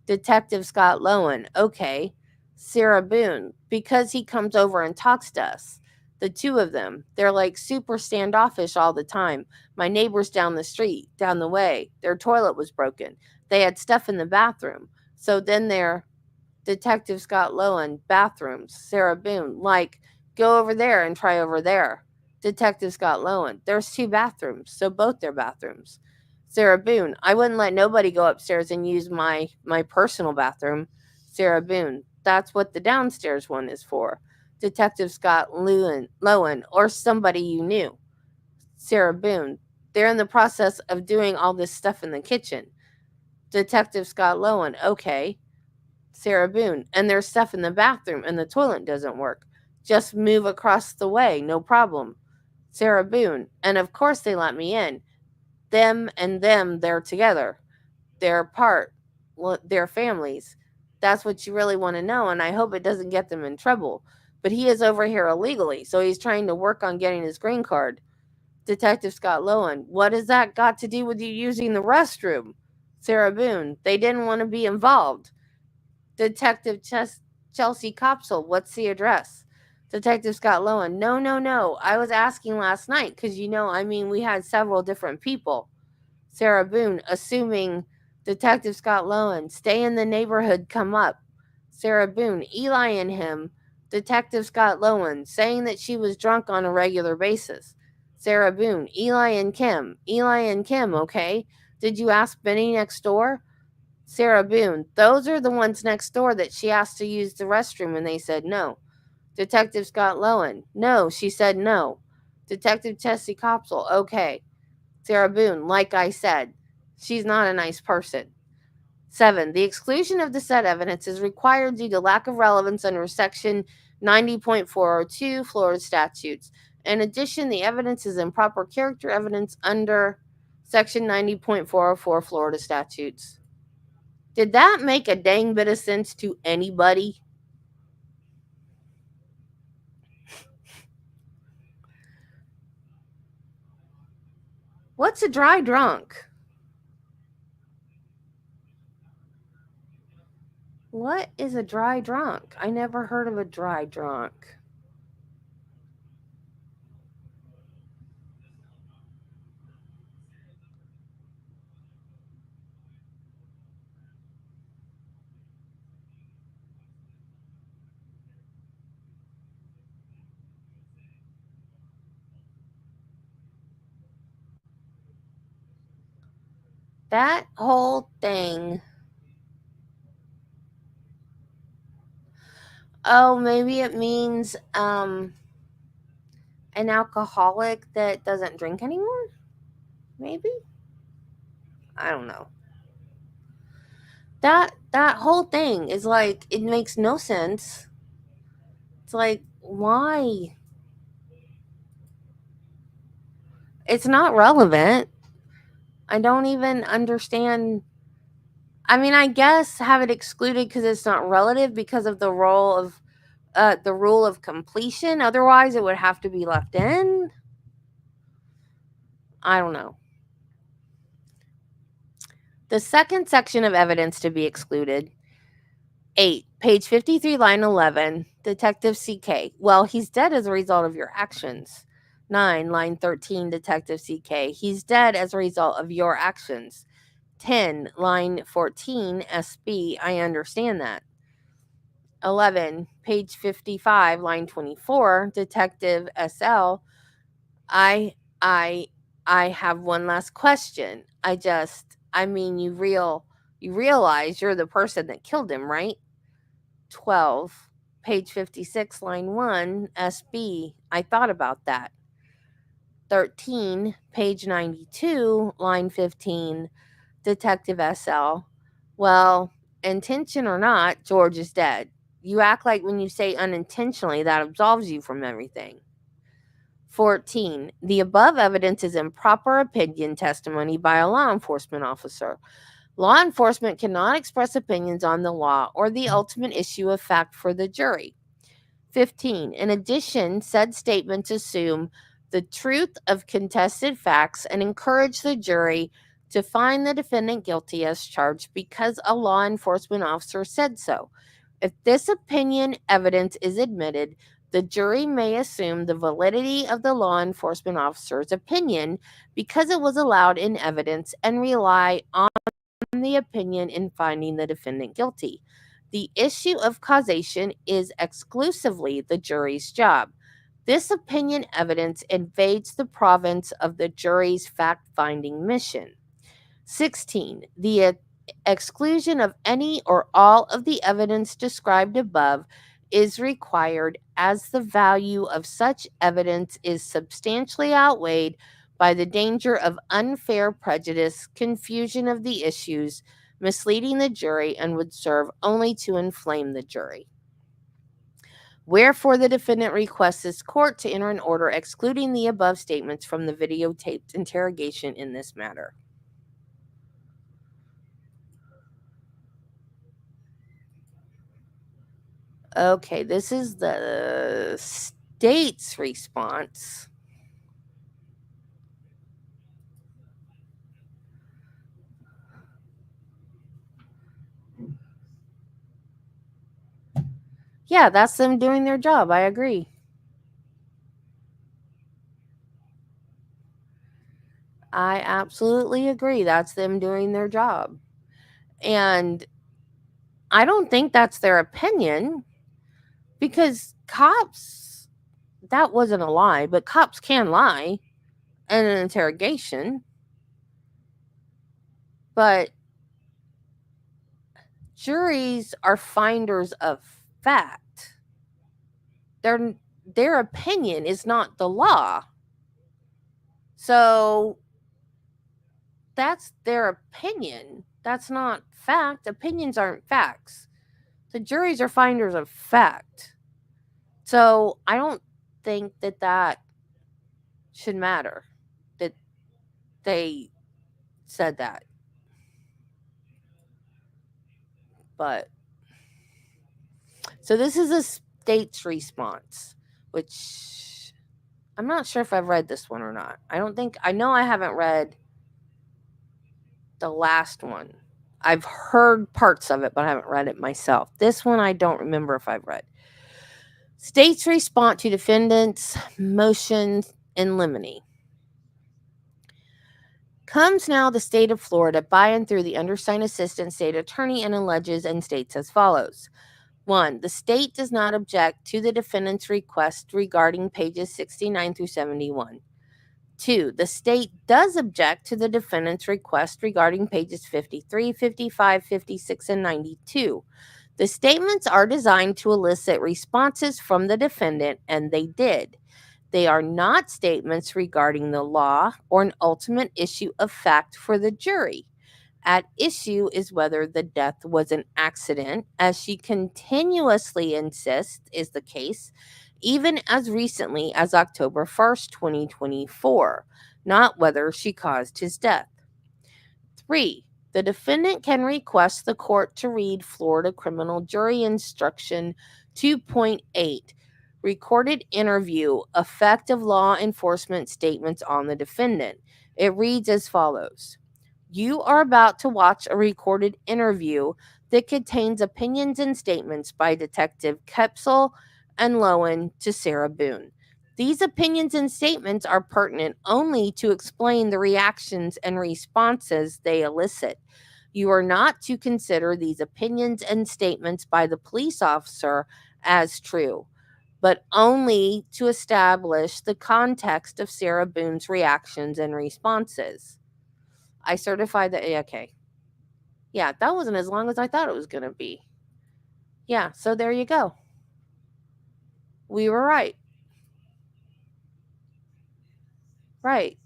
Detective Scott Lowen. Okay. Sarah Boone. Because he comes over and talks to us. The 2 of them. They're like super standoffish all the time. My neighbors down the street, down the way, their toilet was broken. They had stuff in the bathroom. So then they're Detective Scott Lowen. Bathrooms. Sarah Boone. Like, go over there and try over there. Detective Scott Lowen. There's 2 bathrooms, so both their bathrooms. Sarah Boone. I wouldn't let nobody go upstairs and use my personal bathroom. Sarah Boone. That's what the downstairs one is for. Detective Scott Lowen, or somebody you knew. Sarah Boone. They're in the process of doing all this stuff in the kitchen. Detective Scott Lowen. Okay. Sarah Boone. And there's stuff in the bathroom and the toilet doesn't work. Just move across the way, no problem. Sarah Boone. And of course they let me in. Them and them, they're together. They're apart. They're families. That's what you really want to know, and I hope it doesn't get them in trouble. But he is over here illegally, so he's trying to work on getting his green card. Detective Scott Lowen. What has that got to do with you using the restroom? Sarah Boone. They didn't want to be involved. Detective Chelsea Copsall. What's the address? Detective Scott Lowen. No. I was asking last night because, we had several different people. Sarah Boone. Assuming Detective Scott Lowen. Stay in the neighborhood, come up. Sarah Boone. Eli and him. Detective Scott Lowen. Saying that she was drunk on a regular basis. Sarah Boone. Eli and Kim. Okay. Did you ask Benny next door? Sarah Boone. Those are the ones next door that she asked to use the restroom and they said no. Detective Scott Lowen. No, she said no. Detective Chelsea Copsall. Okay. Sarah Boone. Like I said, she's not a nice person. 7. The exclusion of the said evidence is required due to lack of relevance under Section 90.402 Florida statutes. In addition, the evidence is improper character evidence under Section 90.404 Florida statutes. Did that make a dang bit of sense to anybody? What's a dry drunk? What is a dry drunk? I never heard of a dry drunk. That whole thing. Oh, maybe it means an alcoholic that doesn't drink anymore? Maybe? I don't know. That whole thing is like, it makes no sense. It's like, why? It's not relevant. I don't even understand. I mean, I guess have it excluded because it's not relative because of the rule of completion. Otherwise, it would have to be left in. I don't know. The second section of evidence to be excluded. 8, page 53, line 11, Detective CK. Well, he's dead as a result of your actions. 9, line 13, Detective CK. He's dead as a result of your actions. 10, line 14, SB. I understand that. 11, page 55, line 24, Detective SL. I have one last question. You realize you're the person that killed him, right? 12, page 56, line 1, SB. I thought about that. 13, page 92, line 15, Detective SL. Well, intention or not, George is dead. You act like when you say unintentionally, that absolves you from everything. 14. The above evidence is improper opinion testimony by a law enforcement officer. Law enforcement cannot express opinions on the law or the ultimate issue of fact for the jury. 15. In addition, said statements assume the truth of contested facts and encourage the jury to find the defendant guilty as charged because a law enforcement officer said so. If this opinion evidence is admitted, the jury may assume the validity of the law enforcement officer's opinion because it was allowed in evidence and rely on the opinion in finding the defendant guilty. The issue of causation is exclusively the jury's job. This opinion evidence invades the province of the jury's fact-finding mission. 16. The exclusion of any or all of the evidence described above is required as the value of such evidence is substantially outweighed by the danger of unfair prejudice, confusion of the issues, misleading the jury, and would serve only to inflame the jury. Wherefore, the defendant requests this court to enter an order excluding the above statements from the videotaped interrogation in this matter. Okay, this is the state's response. Yeah, that's them doing their job. I agree. I absolutely agree. That's them doing their job. And I don't think that's their opinion because cops, that wasn't a lie, but cops can lie in an interrogation. But juries are finders of fact. Their opinion is not the law. So that's their opinion. That's not fact. Opinions aren't facts. The juries are finders of fact. So I don't think that should matter. That they said that. But so this is a state's response, which I'm not sure if I've read this one or not. I know I haven't read the last one. I've heard parts of it, but I haven't read it myself. This one I don't remember if I've read. State's response to defendant's motion in limine. Comes now the state of Florida by and through the undersigned assistant state attorney and alleges and states as follows. 1. The state does not object to the defendant's request regarding pages 69 through 71. 2. The state does object to the defendant's request regarding pages 53, 55, 56, and 92. The statements are designed to elicit responses from the defendant, and they did. They are not statements regarding the law or an ultimate issue of fact for the jury. At issue is whether the death was an accident, as she continuously insists is the case, even as recently as October 1st, 2024, not whether she caused his death. 3. The defendant can request the court to read Florida Criminal Jury Instruction 2.8, Recorded Interview, Effect of Law Enforcement Statements on the Defendant. It reads as follows. You are about to watch a recorded interview that contains opinions and statements by Detective Kepsel and Lowen to Sarah Boone. These opinions and statements are pertinent only to explain the reactions and responses they elicit. You are not to consider these opinions and statements by the police officer as true, but only to establish the context of Sarah Boone's reactions and responses. I certified that. Okay. Yeah, that wasn't as long as I thought it was going to be. Yeah, so there you go. We were right. Right.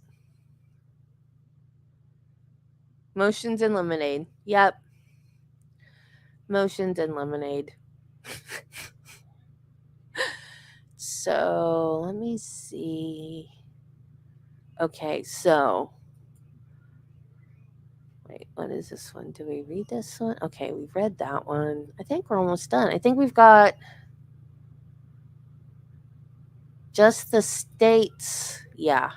Motions and lemonade. Yep. Motions and lemonade. So, let me see. Okay, so. Wait, what is this one? Do we read this one? Okay, we've read that one. I think we're almost done. I think we've got just the states. Yeah.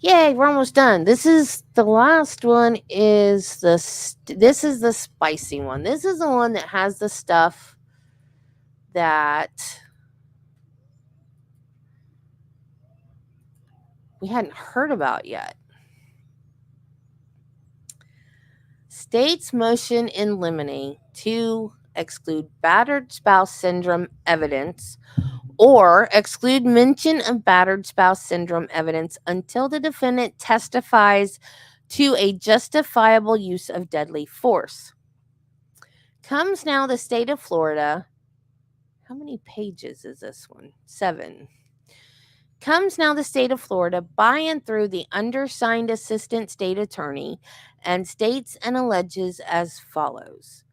Yay, we're almost done. This is the last one is this is the spicy one. This is the one that has the stuff that we hadn't heard about yet. State's motion in limine to exclude battered spouse syndrome evidence or exclude mention of battered spouse syndrome evidence until the defendant testifies to a justifiable use of deadly force. Comes now the state of Florida. How many pages is this one? 7. Comes now the state of Florida by and through the undersigned assistant state attorney and states and alleges as follows.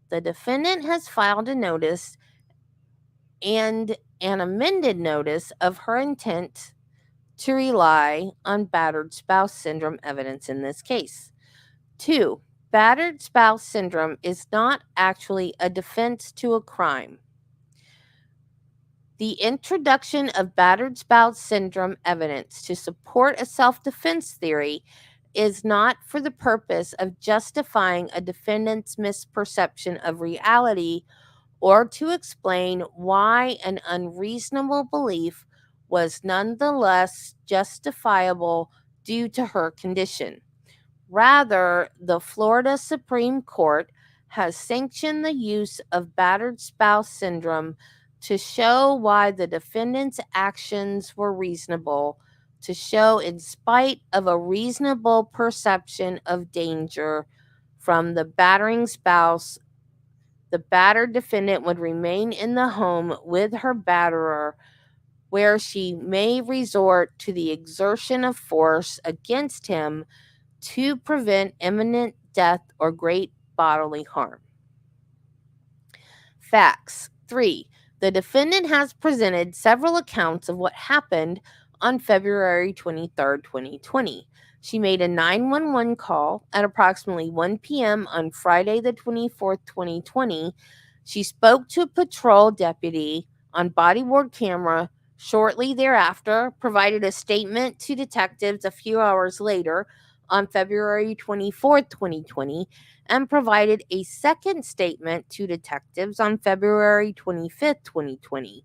The defendant has filed a notice and an amended notice of her intent to rely on battered spouse syndrome evidence in this case. 2. Battered spouse syndrome is not actually a defense to a crime. The introduction of battered spouse syndrome evidence to support a self-defense theory is not for the purpose of justifying a defendant's misperception of reality or to explain why an unreasonable belief was nonetheless justifiable due to her condition. Rather, the Florida Supreme Court has sanctioned the use of battered spouse syndrome to show why the defendant's actions were reasonable, to show in spite of a reasonable perception of danger from the battering spouse, the battered defendant would remain in the home with her batterer, where she may resort to the exertion of force against him to prevent imminent death or great bodily harm. Facts. 3. The defendant has presented several accounts of what happened on February 23rd, 2020. She made a 911 call at approximately 1 p.m. on Friday, the 24th, 2020. She spoke to a patrol deputy on body worn camera shortly thereafter, provided a statement to detectives a few hours later on February 24th, 2020, and provided a second statement to detectives on February 25th, 2020.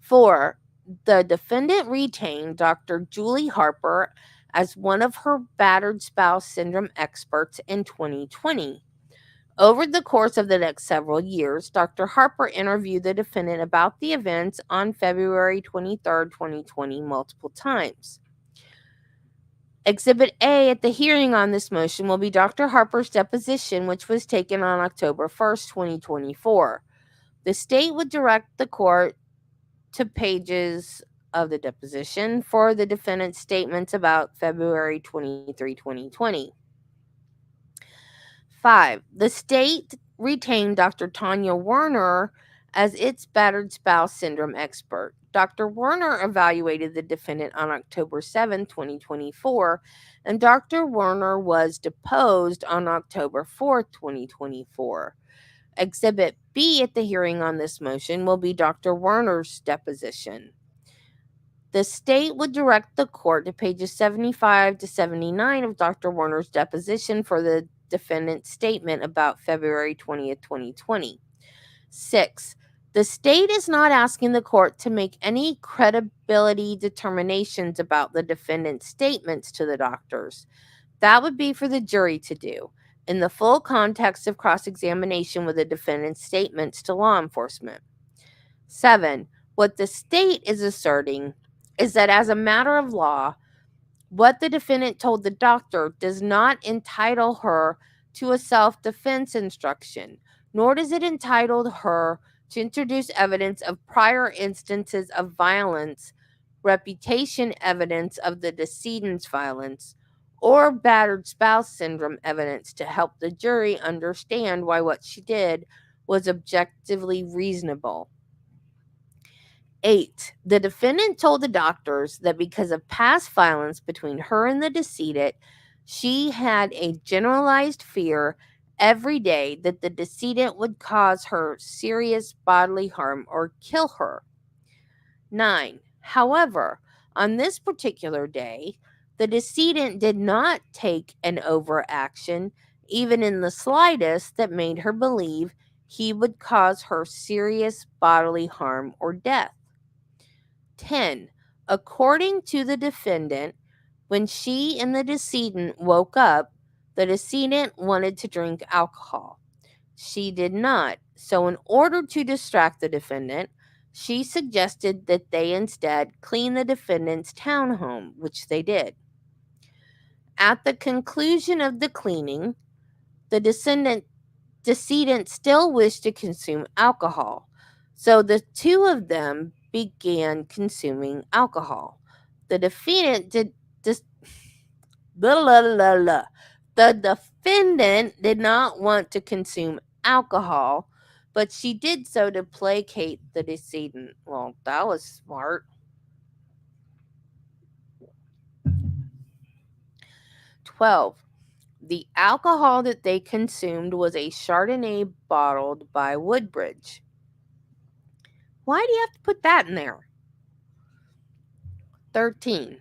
4. The defendant retained Dr. Julie Harper as one of her battered spouse syndrome experts in 2020. Over the course of the next several years, Dr. Harper interviewed the defendant about the events on February 23rd, 2020, multiple times. Exhibit A at the hearing on this motion will be Dr. Harper's deposition, which was taken on October 1st, 2024. The state would direct the court to pages of the deposition for the defendant's statements about February 23, 2020. 5. The state retained Dr. Tanya Werner as its battered spouse syndrome expert. Dr. Werner evaluated the defendant on October 7, 2024, and Dr. Werner was deposed on October 4, 2024. Exhibit B at the hearing on this motion will be Dr. Werner's deposition. The state would direct the court to pages 75 to 79 of Dr. Werner's deposition for the defendant's statement about February 20th, 2020. 6. The state is not asking the court to make any credibility determinations about the defendant's statements to the doctors. That would be for the jury to do, in the full context of cross-examination with the defendant's statements to law enforcement. 7. What the state is asserting is that as a matter of law, what the defendant told the doctor does not entitle her to a self-defense instruction, nor does it entitle her to introduce evidence of prior instances of violence, reputation evidence of the decedent's violence, or battered spouse syndrome evidence to help the jury understand why what she did was objectively reasonable. 8. The defendant told the doctors that because of past violence between her and the decedent, she had a generalized fear every day that the decedent would cause her serious bodily harm or kill her. 9. However, on this particular day, the decedent did not take an overaction, even in the slightest, that made her believe he would cause her serious bodily harm or death. 10. According to the defendant, when she and the decedent woke up, the decedent wanted to drink alcohol. She did not. So, in order to distract the defendant, she suggested that they instead clean the defendant's townhome, which they did. At the conclusion of the cleaning, the decedent still wished to consume alcohol. So the two of them began consuming alcohol. The defendant did just blah, blah, blah, blah. The defendant did not want to consume alcohol, but she did so to placate the decedent. Well, that was smart. 12. The alcohol that they consumed was a Chardonnay bottled by Woodbridge. Why do you have to put that in there? 13.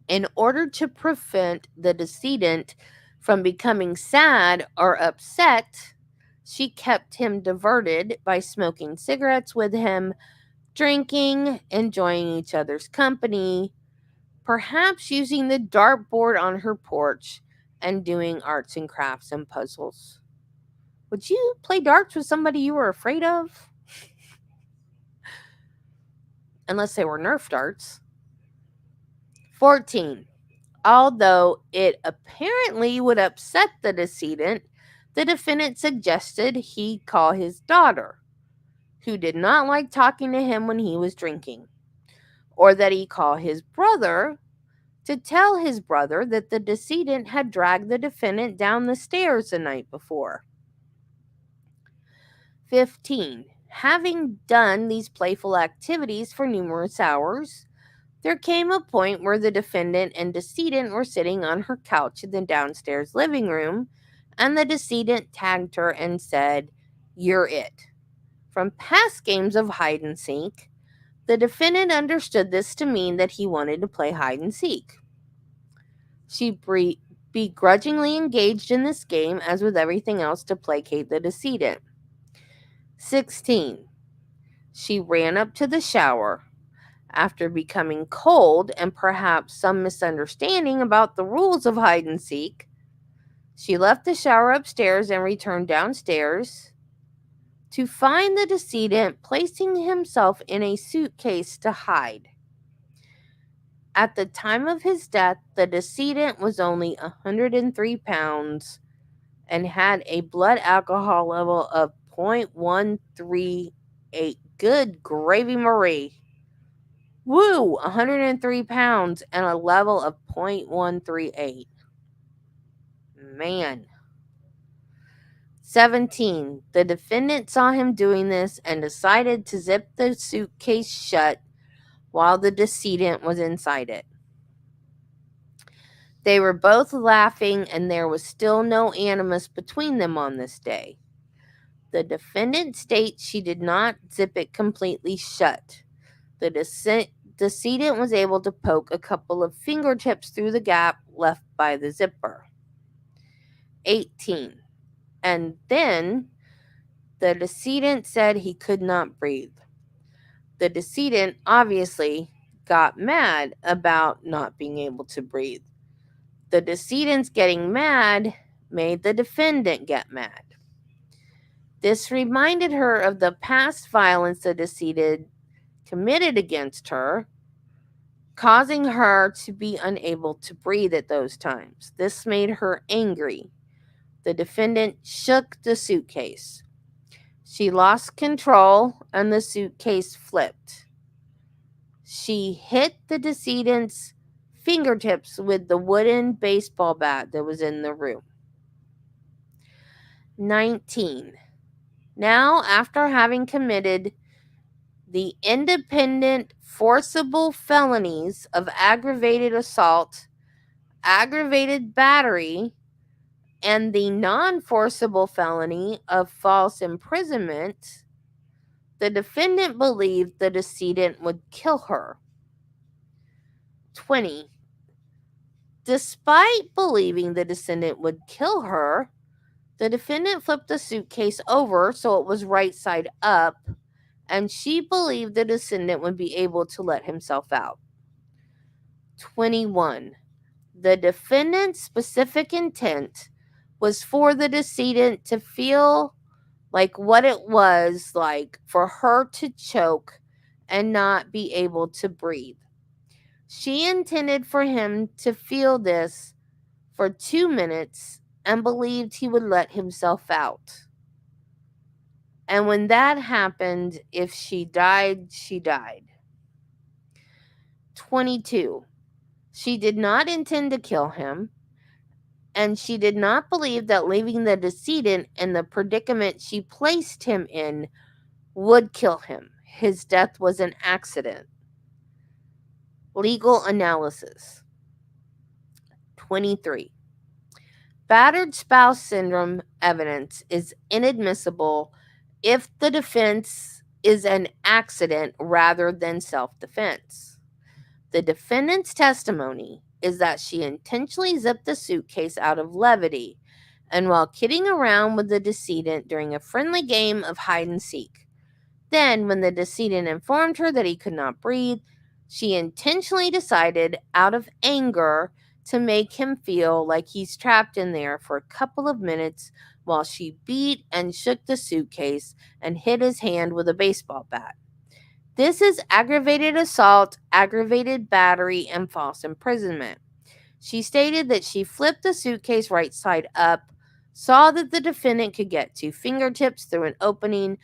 In order to prevent the decedent from becoming sad or upset, she kept him diverted by smoking cigarettes with him, drinking, enjoying each other's company, perhaps using the dartboard on her porch, and doing arts and crafts and puzzles. Would you play darts with somebody you were afraid of? Unless they were Nerf darts. 14. Although it apparently would upset the decedent, the defendant suggested he call his daughter, who did not like talking to him when he was drinking, or that he call his brother to tell his brother that the decedent had dragged the defendant down the stairs the night before. 15. Having done these playful activities for numerous hours, There came a point where the defendant and decedent were sitting on her couch in the downstairs living room, and the decedent tagged her and said, "You're it." From past games of hide and seek, the defendant understood this to mean that he wanted to play hide and seek. She begrudgingly engaged in this game, as with everything else, to placate the decedent. 16. She ran up to the shower. After becoming cold and perhaps some misunderstanding about the rules of hide and seek, she left the shower upstairs and returned downstairs to find the decedent placing himself in a suitcase to hide. At the time of his death, the decedent was only 103 pounds and had a blood alcohol level of 0.138. Good gravy Marie. Woo! 103 pounds and a level of 0.138. Man. 17. The defendant saw him doing this and decided to zip the suitcase shut while the decedent was inside it. They were both laughing, and there was still no animus between them on this day. The defendant states she did not zip it completely shut. The decedent was able to poke a couple of fingertips through the gap left by the zipper. 18. And then the decedent said he could not breathe. The decedent obviously got mad about not being able to breathe. The decedent's getting mad made the defendant get mad. This reminded her of the past violence the decedent committed against her, causing her to be unable to breathe at those times. This made her angry. The defendant shook the suitcase. She lost control and the suitcase flipped. She hit the decedent's fingertips with the wooden baseball bat that was in the room. 19. Now, after having committed the independent forcible felonies of aggravated assault, aggravated battery, and the non-forcible felony of false imprisonment, the defendant believed the decedent would kill her. 20. Despite believing the decedent would kill her, the defendant flipped the suitcase over so it was right side up, and she believed the decedent would be able to let himself out. 21. The defendant's specific intent was for the decedent to feel like what it was like for her to choke and not be able to breathe. She intended for him to feel this for 2 minutes and believed he would let himself out. And when that happened, if she died, she died. 22. She did not intend to kill him, and she did not believe that leaving the decedent in the predicament she placed him in would kill him. His death was an accident. Legal analysis. 23. Battered spouse syndrome evidence is inadmissible if the defense is an accident rather than self-defense. The defendant's testimony is that she intentionally zipped the suitcase out of levity and while kidding around with the decedent during a friendly game of hide and seek. Then, when the decedent informed her that he could not breathe, she intentionally decided, out of anger, to make him feel like he's trapped in there for a couple of minutes while she beat and shook the suitcase and hit his hand with a baseball bat. This is aggravated assault, aggravated battery, and false imprisonment. She stated that she flipped the suitcase right side up, saw that the defendant could get 2 fingertips through an opening,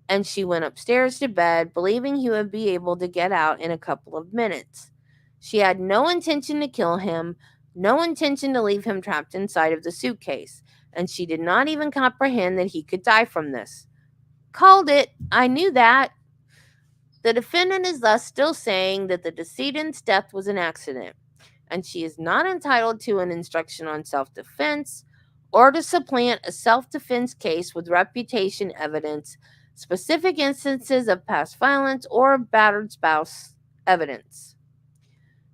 and she went upstairs to bed, believing he would be able to get out in a couple of minutes. She had no intention to kill him, no intention to leave him trapped inside of the suitcase, and she did not even comprehend that he could die from this. Called it. I knew that. The defendant is thus still saying that the decedent's death was an accident, and she is not entitled to an instruction on self-defense or to supplant a self-defense case with reputation evidence, specific instances of past violence, or battered spouse evidence.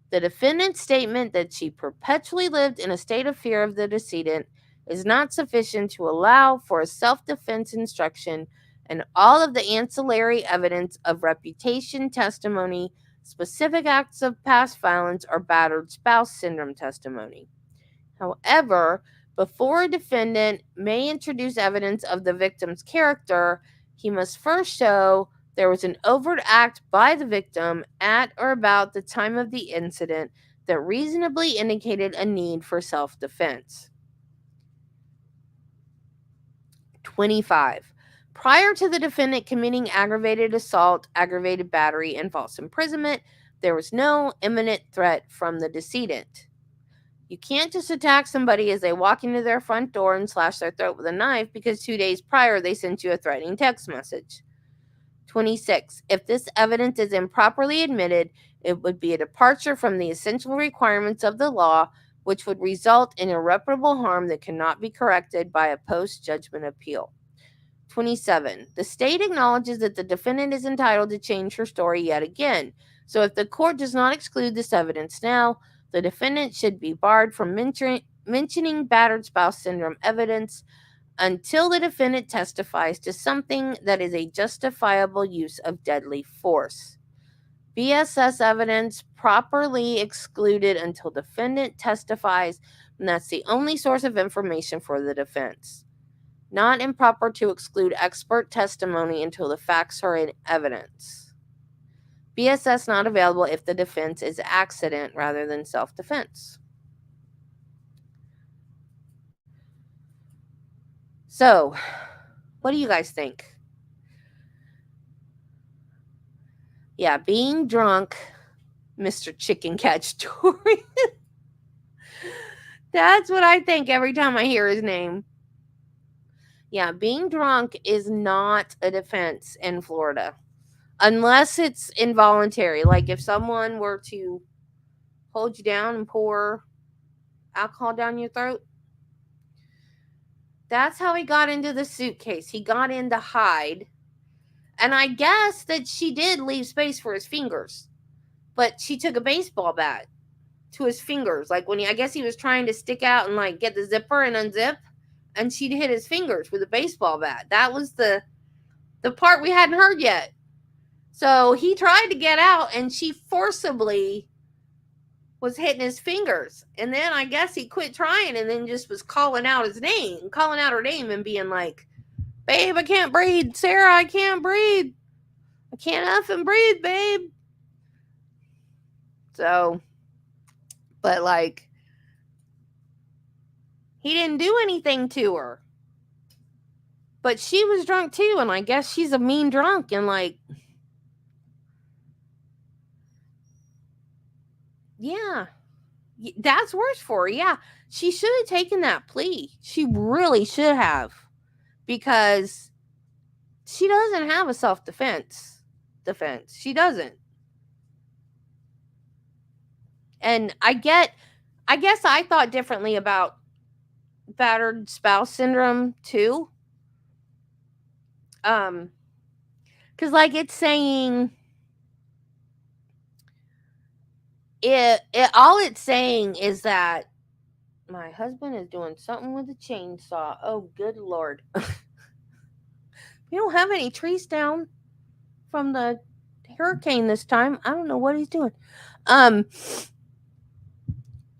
The defendant's statement that she perpetually lived in a state of fear of the decedent is not sufficient to allow for a self-defense instruction, and all of the ancillary evidence of reputation testimony, specific acts of past violence, or battered spouse syndrome testimony. However, before a defendant may introduce evidence of the victim's character, he must first show there was an overt act by the victim at or about the time of the incident that reasonably indicated a need for self-defense. 25. Prior to the defendant committing aggravated assault, aggravated battery, and false imprisonment, there was no imminent threat from the decedent. You can't just attack somebody as they walk into their front door and slash their throat with a knife because 2 days prior they sent you a threatening text message. 26. If this evidence is improperly admitted, it would be a departure from the essential requirements of the law, which would result in irreparable harm that cannot be corrected by a post-judgment appeal. 27. The state acknowledges that the defendant is entitled to change her story yet again. So if the court does not exclude this evidence now, the defendant should be barred from mentioning battered spouse syndrome evidence until the defendant testifies to something that is a justifiable use of deadly force. BSS evidence properly excluded until defendant testifies, and that's the only source of information for the defense. Not improper to exclude expert testimony until the facts are in evidence. BSS not available if the defense is accident rather than self-defense. So, what do you guys think? Yeah, being drunk, Mr. Chicken Catch Story. That's what I think every time I hear his name. Yeah, being drunk is not a defense in Florida. Unless it's involuntary. Like if someone were to hold you down and pour alcohol down your throat. That's how he got into the suitcase. He got in to hide. And I guess that she did leave space for his fingers. But she took a baseball bat to his fingers. Like when I guess he was trying to stick out and like get the zipper and unzip. And she'd hit his fingers with a baseball bat. That was the part we hadn't heard yet. So he tried to get out and she forcibly was hitting his fingers. And then I guess he quit trying and then just was calling out her name and being like, babe, I can't breathe. Sarah, I can't breathe. I can't effing breathe, babe. So, but like, he didn't do anything to her. But she was drunk too, and I guess she's a mean drunk, and like, yeah, that's worse for her. Yeah, she should have taken that plea. She really should have, because she doesn't have a self-defense. She doesn't. And I guess I thought differently about battered spouse syndrome too. Because like it's saying all it's saying is that my husband is doing something with a chainsaw. Oh, good Lord. We don't have any trees down from the hurricane this time. I don't know what he's doing.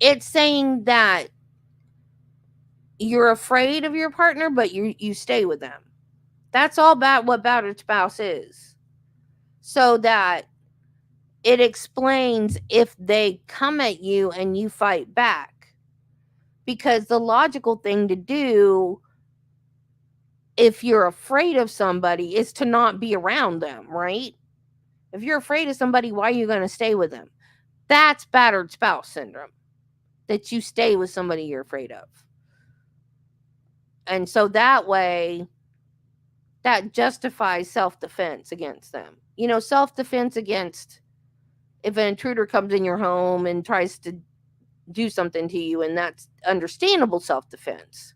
It's saying that you're afraid of your partner, but you stay with them. That's all about what battered spouse is. So that it explains if they come at you and you fight back. Because the logical thing to do if you're afraid of somebody is to not be around them, right? If you're afraid of somebody, why are you going to stay with them? That's battered spouse syndrome. That you stay with somebody you're afraid of. And so that way, that justifies self-defense against them. Self-defense against if an intruder comes in your home and tries to do something to you, and that's understandable self-defense.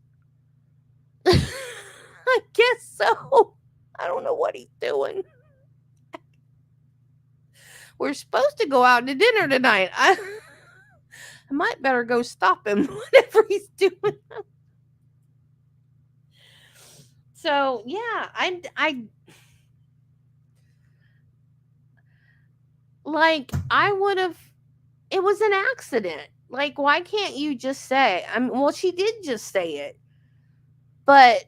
I guess so. I don't know what he's doing. We're supposed to go out to dinner tonight. I might better go stop him, whatever he's doing. So yeah, I would have. It was an accident. Like, why can't you just say? Well, she did just say it, but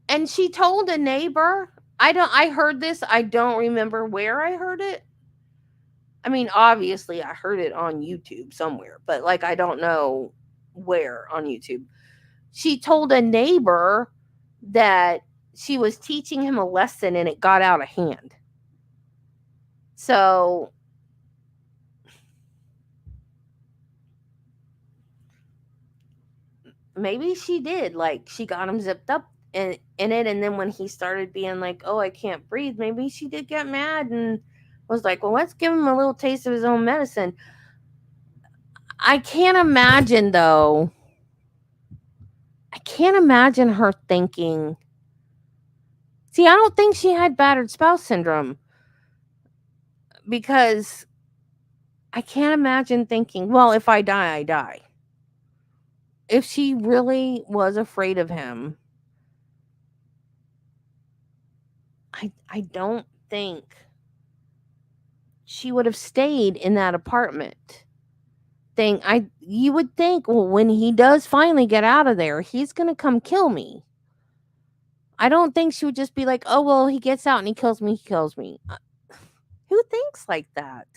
and she told a neighbor. I heard this. I don't remember where I heard it. I mean, obviously, I heard it on YouTube somewhere, but like, I don't know where on YouTube. She told a neighbor that she was teaching him a lesson and it got out of hand. So maybe she did. Like, she got him zipped up in it. And then when he started being like, oh, I can't breathe, maybe she did get mad and was like, well, let's give him a little taste of his own medicine. I can't imagine, though. I can't imagine her thinking. See, I don't think she had battered spouse syndrome, because I can't imagine thinking, well, if I die, I die. If she really was afraid of him, I don't think she would have stayed in that apartment. You would think, well, when he does finally get out of there, he's gonna come kill me. I don't think she would just be like, oh, well, he gets out and he kills me. Who thinks like that?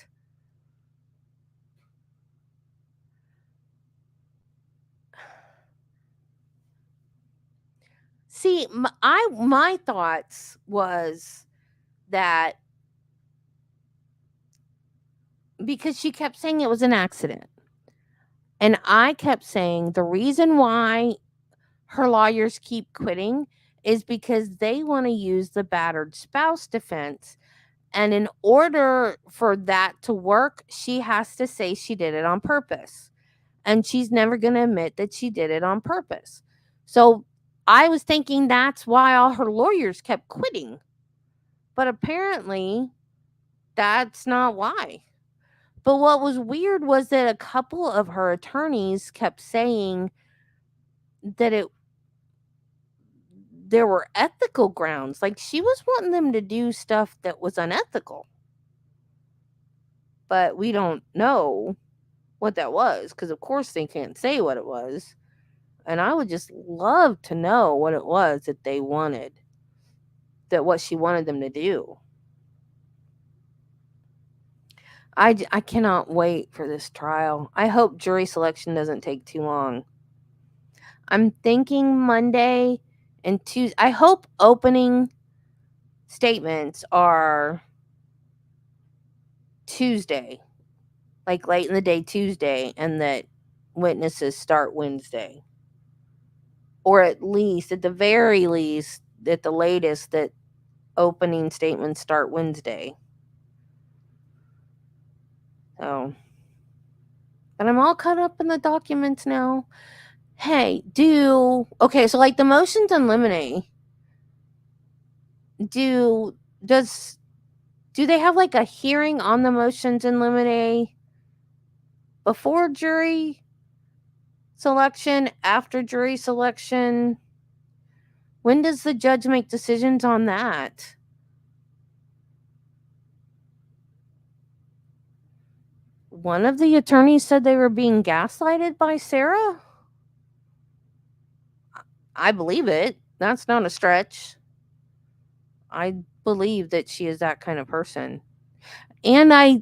See, my thoughts was that because she kept saying it was an accident, and I kept saying the reason why her lawyers keep quitting is because they want to use the battered spouse defense. And in order for that to work, she has to say she did it on purpose. And she's never going to admit that she did it on purpose. So I was thinking that's why all her lawyers kept quitting. But apparently, that's not why. But what was weird was that a couple of her attorneys kept saying that there were ethical grounds. Like, she was wanting them to do stuff that was unethical. But we don't know what that was, because of course they can't say what it was. And I would just love to know what it was that they wanted, what she wanted them to do. I cannot wait for this trial. I hope jury selection doesn't take too long. I'm thinking Monday and Tuesday. I hope opening statements are Tuesday, like late in the day Tuesday, and that witnesses start Wednesday. Or at the very least, at the latest, that opening statements start Wednesday. So, but I'm all caught up in the documents now. Hey, okay, so like the motions in limine, do they have like a hearing on the motions in limine before jury selection, after jury selection? When does the judge make decisions on that? One of the attorneys said they were being gaslighted by Sarah. I believe it. That's not a stretch. I believe that she is that kind of person. And I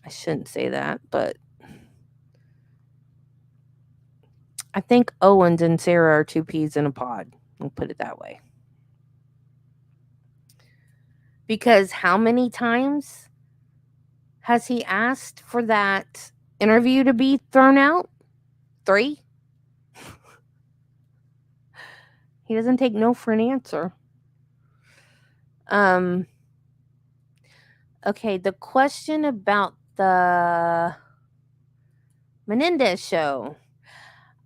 shouldn't say that, but I think Owens and Sarah are two peas in a pod. I'll put it that way. Because how many times has he asked for that interview to be thrown out? 3? He doesn't take no for an answer. Okay, the question about the Menendez show.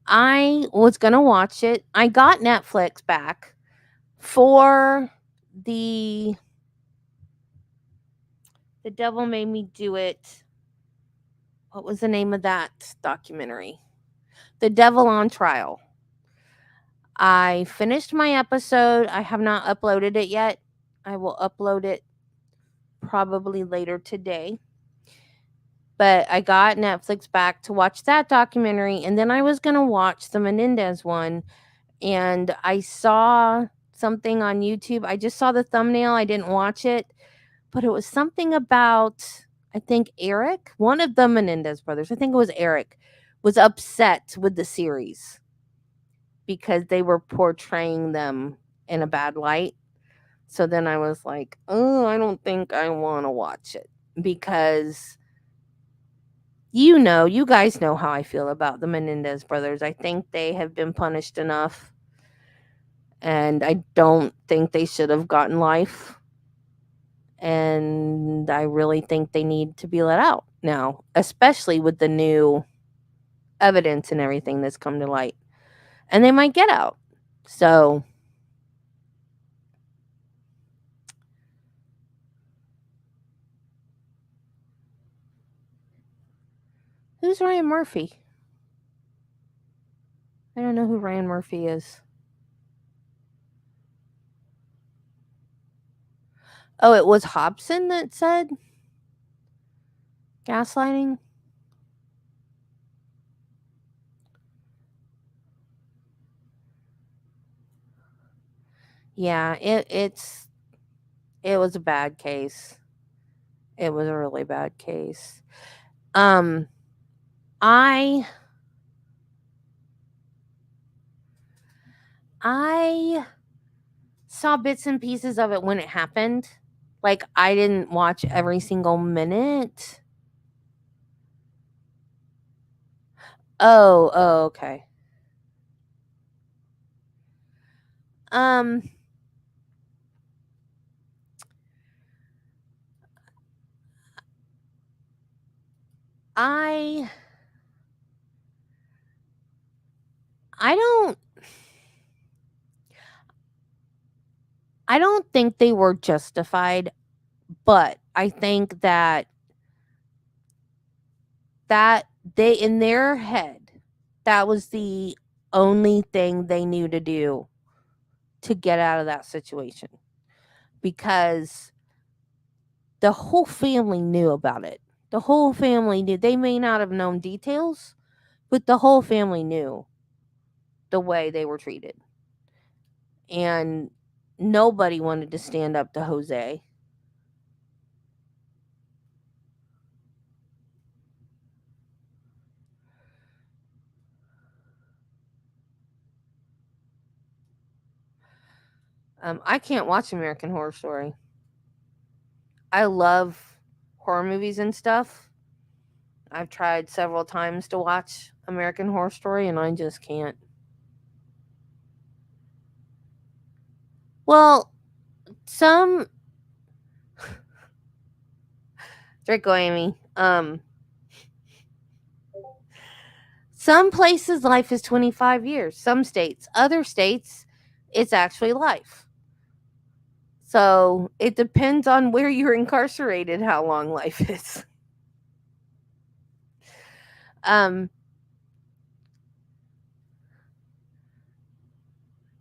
I was gonna watch it. I got Netflix back for the Devil Made Me Do It. What was the name of that documentary? The Devil on Trial. I finished my episode. I have not uploaded it yet. I will upload it probably later today. But I got Netflix back to watch that documentary, and then I was going to watch the Menendez one, and I saw something on YouTube. I just saw the thumbnail. I didn't watch it, but it was something about, I think Eric, one of the Menendez brothers, I think it was Eric, was upset with the series because they were portraying them in a bad light. So then I was like, oh, I don't think I want to watch it because you guys know how I feel about the Menendez brothers. I think they have been punished enough, and I don't think they should have gotten life. And I really think they need to be let out now, especially with the new evidence and everything that's come to light. And they might get out. So who's Ryan Murphy? I don't know who Ryan Murphy is. Oh, it was Hobson that said gaslighting? Yeah, it was a bad case. It was a really bad case. Um I I saw bits and pieces of it when it happened. Like I didn't watch every single minute. Oh, okay. Um I I don't I don't think they were justified, but I think that they, in their head, that was the only thing they knew to do to get out of that situation, because the whole family knew about it. The whole family knew. They may not have known details, but the whole family knew the way they were treated. And nobody wanted to stand up to Jose. I can't watch American Horror Story. I love horror movies and stuff. I've tried several times to watch American Horror Story, and I just can't. Well, some Draco Amy. Some places life is 25 years. Some states, other states, it's actually life. So it depends on where you're incarcerated, how long life is. Um,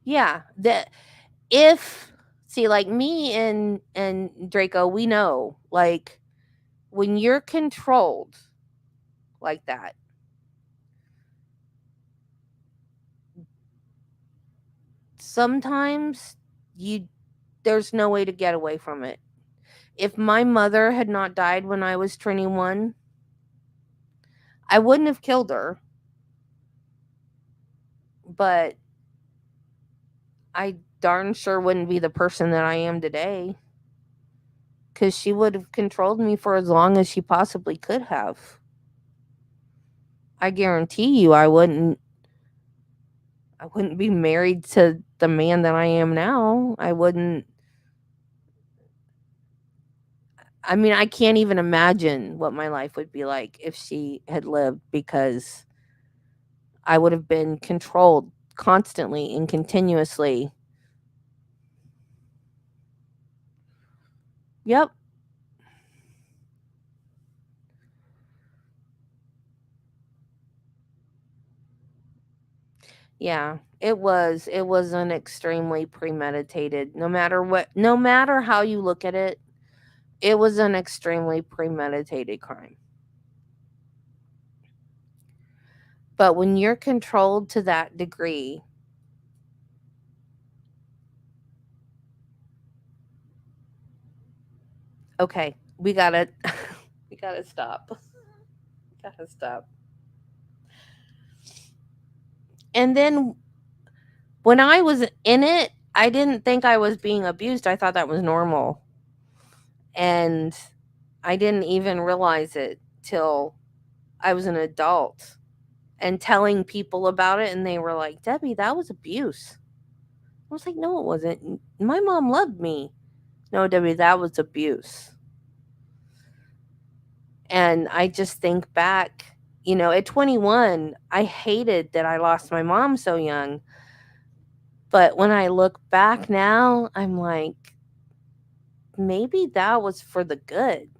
yeah. If see, like me and Draco, we know, like, when you're controlled like that, sometimes there's no way to get away from it. If my mother had not died when I was 21, I wouldn't have killed her, but I darn sure wouldn't be the person that I am today, because she would have controlled me for as long as she possibly could have. I guarantee you I wouldn't I wouldn't be married to the man that I am now. I wouldn't. I mean, I can't even imagine what my life would be like if she had lived, because I would have been controlled constantly and continuously. Yep. Yeah. It was an extremely premeditated, no matter how you look at it, it was an extremely premeditated crime. But when you're controlled to that degree, okay, we gotta we gotta stop. Gotta stop. And then when I was in it, I didn't think I was being abused. I thought that was normal. And I didn't even realize it till I was an adult and telling people about it. And they were like, Debbie, that was abuse. I was like, no, it wasn't. My mom loved me. No, Debbie, that was abuse. And I just think back, at 21, I hated that I lost my mom so young. But when I look back now, I'm like, maybe that was for the good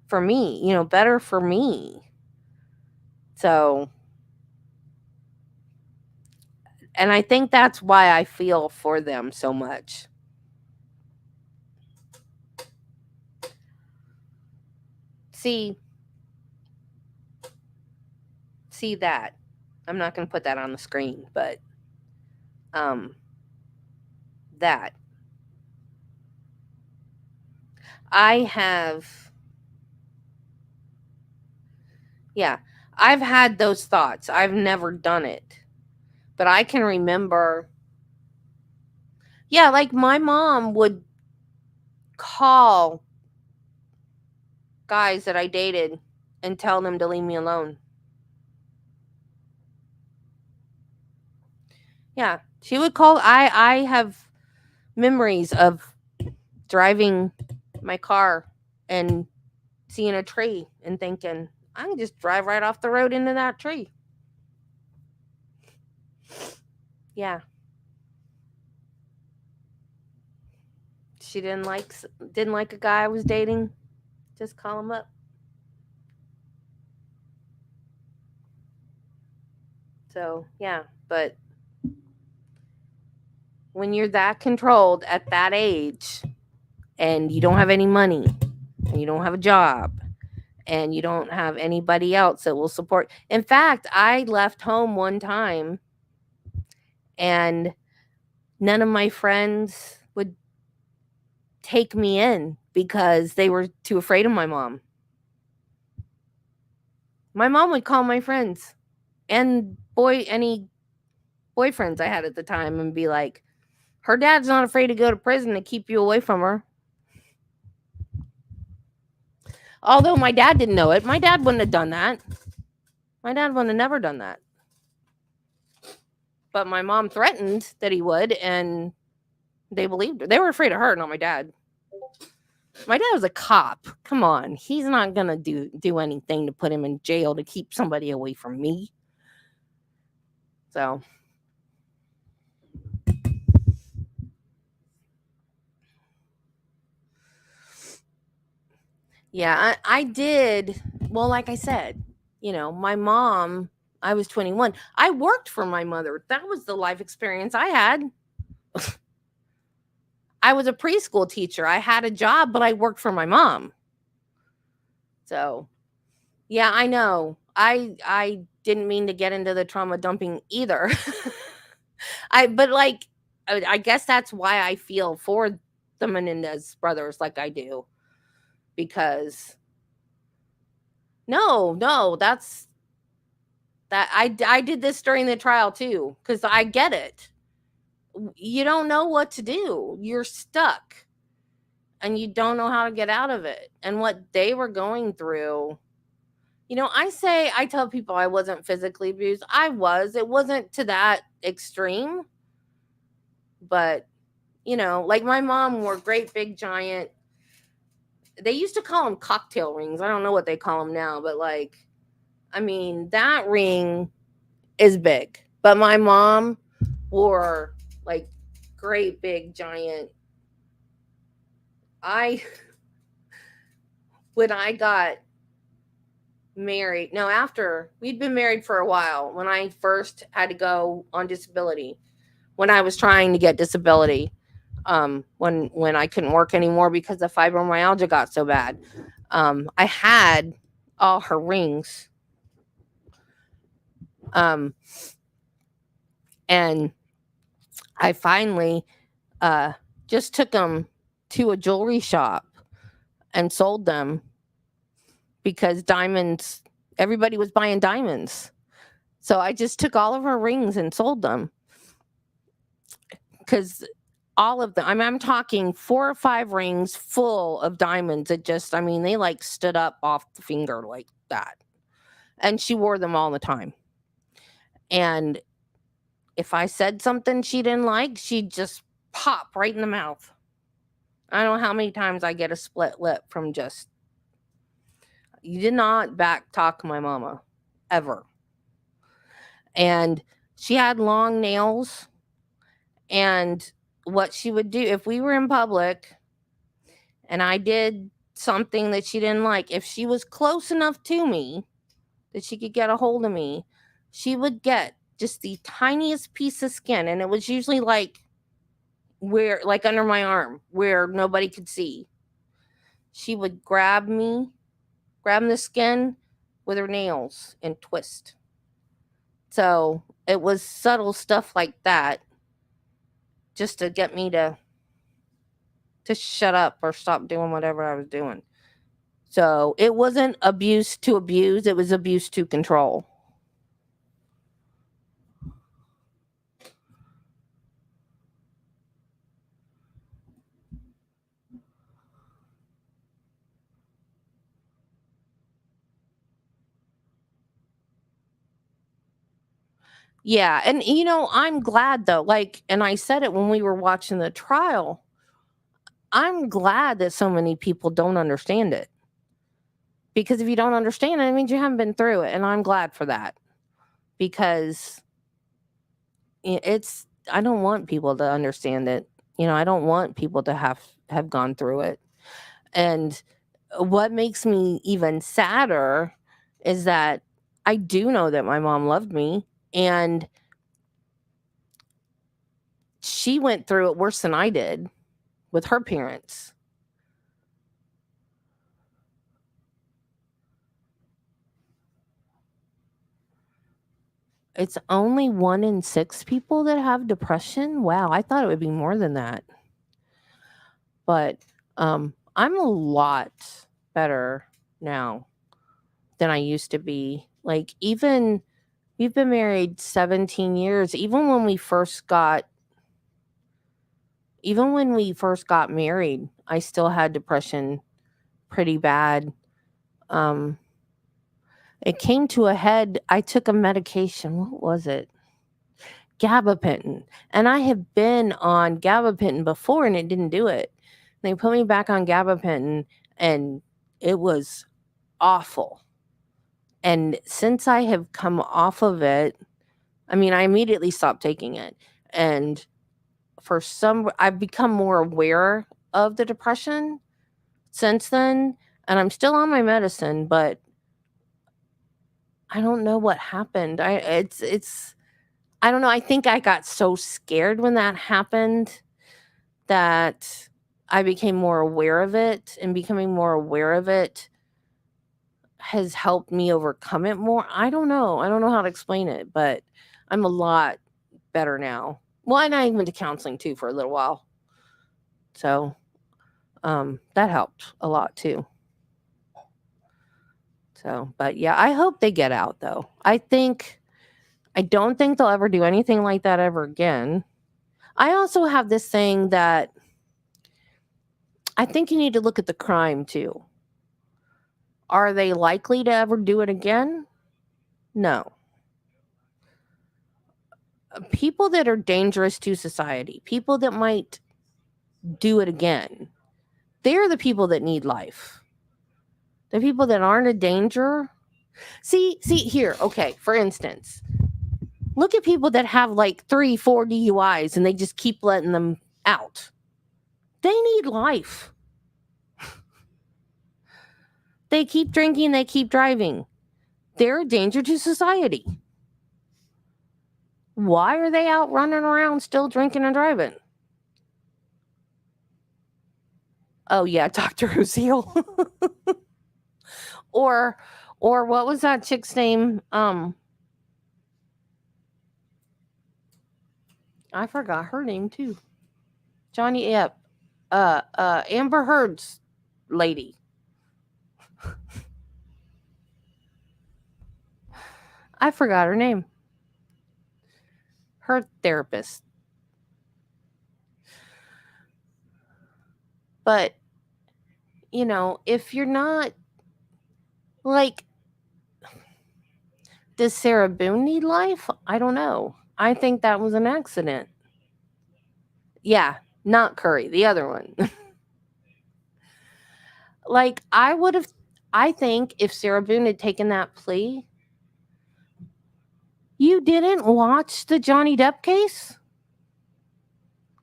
for me, better for me. So, and I think that's why I feel for them so much. See, see that. I'm not going to put that on the screen, but um that I have, yeah, I've had those thoughts. I've never done it, but I can remember, yeah, like my mom would call guys that I dated and tell them to leave me alone. Yeah, she would call. I have memories of driving my car and seeing a tree and thinking, I can just drive right off the road into that tree. Yeah, she didn't like a guy I was dating. Just call him up. So yeah, but when you're that controlled at that age, and you don't have any money, and you don't have a job, and you don't have anybody else that will support. In fact, I left home one time and none of my friends would take me in because they were too afraid of my mom. My mom would call my friends and any boyfriends I had at the time and be like, her dad's not afraid to go to prison to keep you away from her. Although my dad didn't know it. My dad wouldn't have done that. My dad wouldn't have never done that. But my mom threatened that he would, and they believed her. They were afraid of her, not my dad. My dad was a cop. Come on. He's not gonna do anything to put him in jail to keep somebody away from me. So yeah, I did. Well, like I said, my mom, I was 21. I worked for my mother. That was the life experience I had. I was a preschool teacher. I had a job, but I worked for my mom. So yeah, I know. I didn't mean to get into the trauma dumping either. But like, I guess that's why I feel for the Menendez brothers like I do, because no, I did this during the trial too, because I get it. You don't know what to do. You're stuck and you don't know how to get out of it. And what they were going through, I tell people I wasn't physically abused. I was. It wasn't to that extreme, but like my mom wore great big giant. They used to call them cocktail rings. I don't know what they call them now, but that ring is big. But my mom wore like great big giant. I when I got married, no, after we'd been married for a while, when I first had to go on disability, when I was trying to get disability, when I couldn't work anymore because the fibromyalgia got so bad, I had all her rings, um, and I finally uh, just took them to a jewelry shop and sold them because diamonds, everybody was buying diamonds. So I just took all of her rings and sold them because all of them, I'm talking 4 or 5 rings full of diamonds that just, they like stood up off the finger like that. And she wore them all the time. And if I said something she didn't like, she'd just pop right in the mouth. I don't know how many times I get a split lip from just, you did not back talk my mama, ever. And she had long nails. And what she would do, if we were in public and I did something that she didn't like, if she was close enough to me that she could get a hold of me, she would get just the tiniest piece of skin. And it was usually like under my arm where nobody could see. She would grab the skin with her nails and twist. So it was subtle stuff like that just to get me to shut up or stop doing whatever I was doing. So it wasn't abuse to abuse, it was abuse to control. Yeah, and I'm glad though. And I said it when we were watching the trial. I'm glad that so many people don't understand it. Because if you don't understand it, it means you haven't been through it, and I'm glad for that. Because I don't want people to understand it. I don't want people to have gone through it. And what makes me even sadder is that I do know that my mom loved me, and she went through it worse than I did with her parents. It's only 1 in 6 people that have depression. Wow, I thought it would be more than that. But I'm a lot better now than I used to be. Even we've been married 17 years. Even when we first got married, I still had depression pretty bad. Um, it came to a head. I took a medication. What was it? Gabapentin. And I have been on gabapentin before and it didn't do it. They put me back on gabapentin and it was awful. And since I have come off of it, I immediately stopped taking it. And I've become more aware of the depression since then. And I'm still on my medicine, but I don't know what happened. I don't know. I think I got so scared when that happened that I became more aware of it, and becoming more aware of it has helped me overcome it more. I don't know. I don't know how to explain it, but I'm a lot better now. Well, and I went to counseling too for a little while. So that helped a lot too. So, but yeah, I hope they get out though. I don't think they'll ever do anything like that ever again. I also have this thing that I think you need to look at the crime too. Are they likely to ever do it again? No. People that are dangerous to society, people that might do it again, they're the people that need life. The people that aren't a danger. See here, okay, for instance, look at people that have like 3-4 DUIs and they just keep letting them out. They need life. They keep drinking, they keep driving. They're a danger to society. Why are they out running around still drinking and driving? Oh yeah, Dr. Lucille. or what was that chick's name? I forgot her name too. Johnny Epp. Amber Heard's lady. I forgot her name. Her therapist. But, you know, if you're not like, does Sarah Boone need life? I don't know. I think that was an accident. Yeah, not Curry, the other one. Like, I think if Sarah Boone had taken that plea, you didn't watch the Johnny Depp case?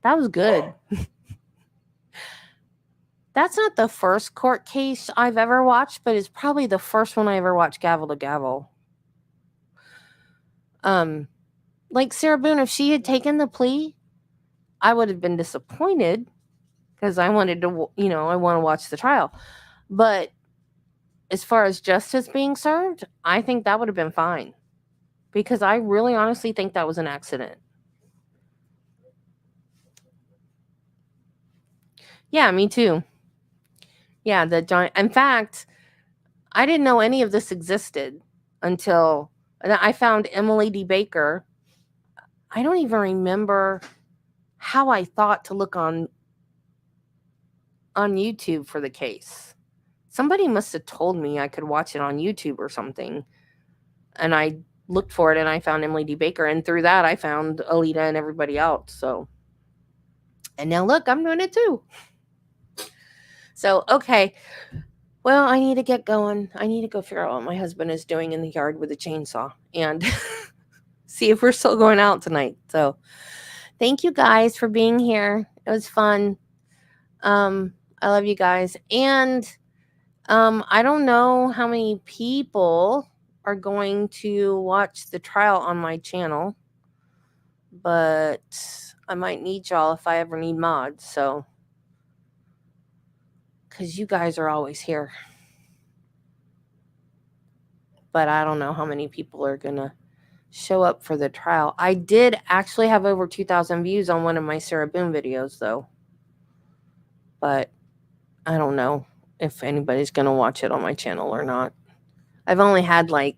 That was good. That's not the first court case I've ever watched, but it's probably the first one I ever watched gavel to gavel. Like Sarah Boone, if she had taken the plea, I would have been disappointed because I wanted to, I want to watch the trial. But as far as justice being served, I think that would have been fine because I really honestly think that was an accident. Yeah, me too. Yeah, in fact, I didn't know any of this existed until I found Emily D. Baker. I don't even remember how I thought to look on YouTube for the case. Somebody must have told me I could watch it on YouTube or something. And I looked for it and I found Emily D. Baker. And through that, I found Alita and everybody else. So, and now look, I'm doing it too. So, okay. Well, I need to get going. I need to go figure out what my husband is doing in the yard with a chainsaw and see if we're still going out tonight. So, thank you guys for being here. It was fun. I love you guys. And I don't know how many people are going to watch the trial on my channel, but I might need y'all if I ever need mods. So, because you guys are always here. But I don't know how many people are going to show up for the trial. I did actually have over 2,000 views on one of my Sarah Boone videos, though. But I don't know if anybody's going to watch it on my channel or not. I've only had I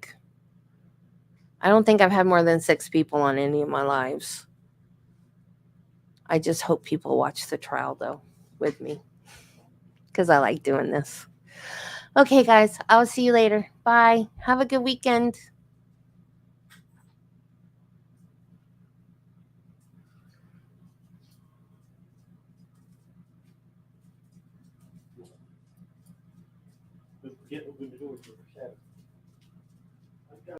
don't think I've had more than 6 people on any of my lives. I just hope people watch the trial, though, with me. Because I like doing this. Okay, guys. I'll see you later. Bye. Have a good weekend. Don't forget to open the door for the shadow.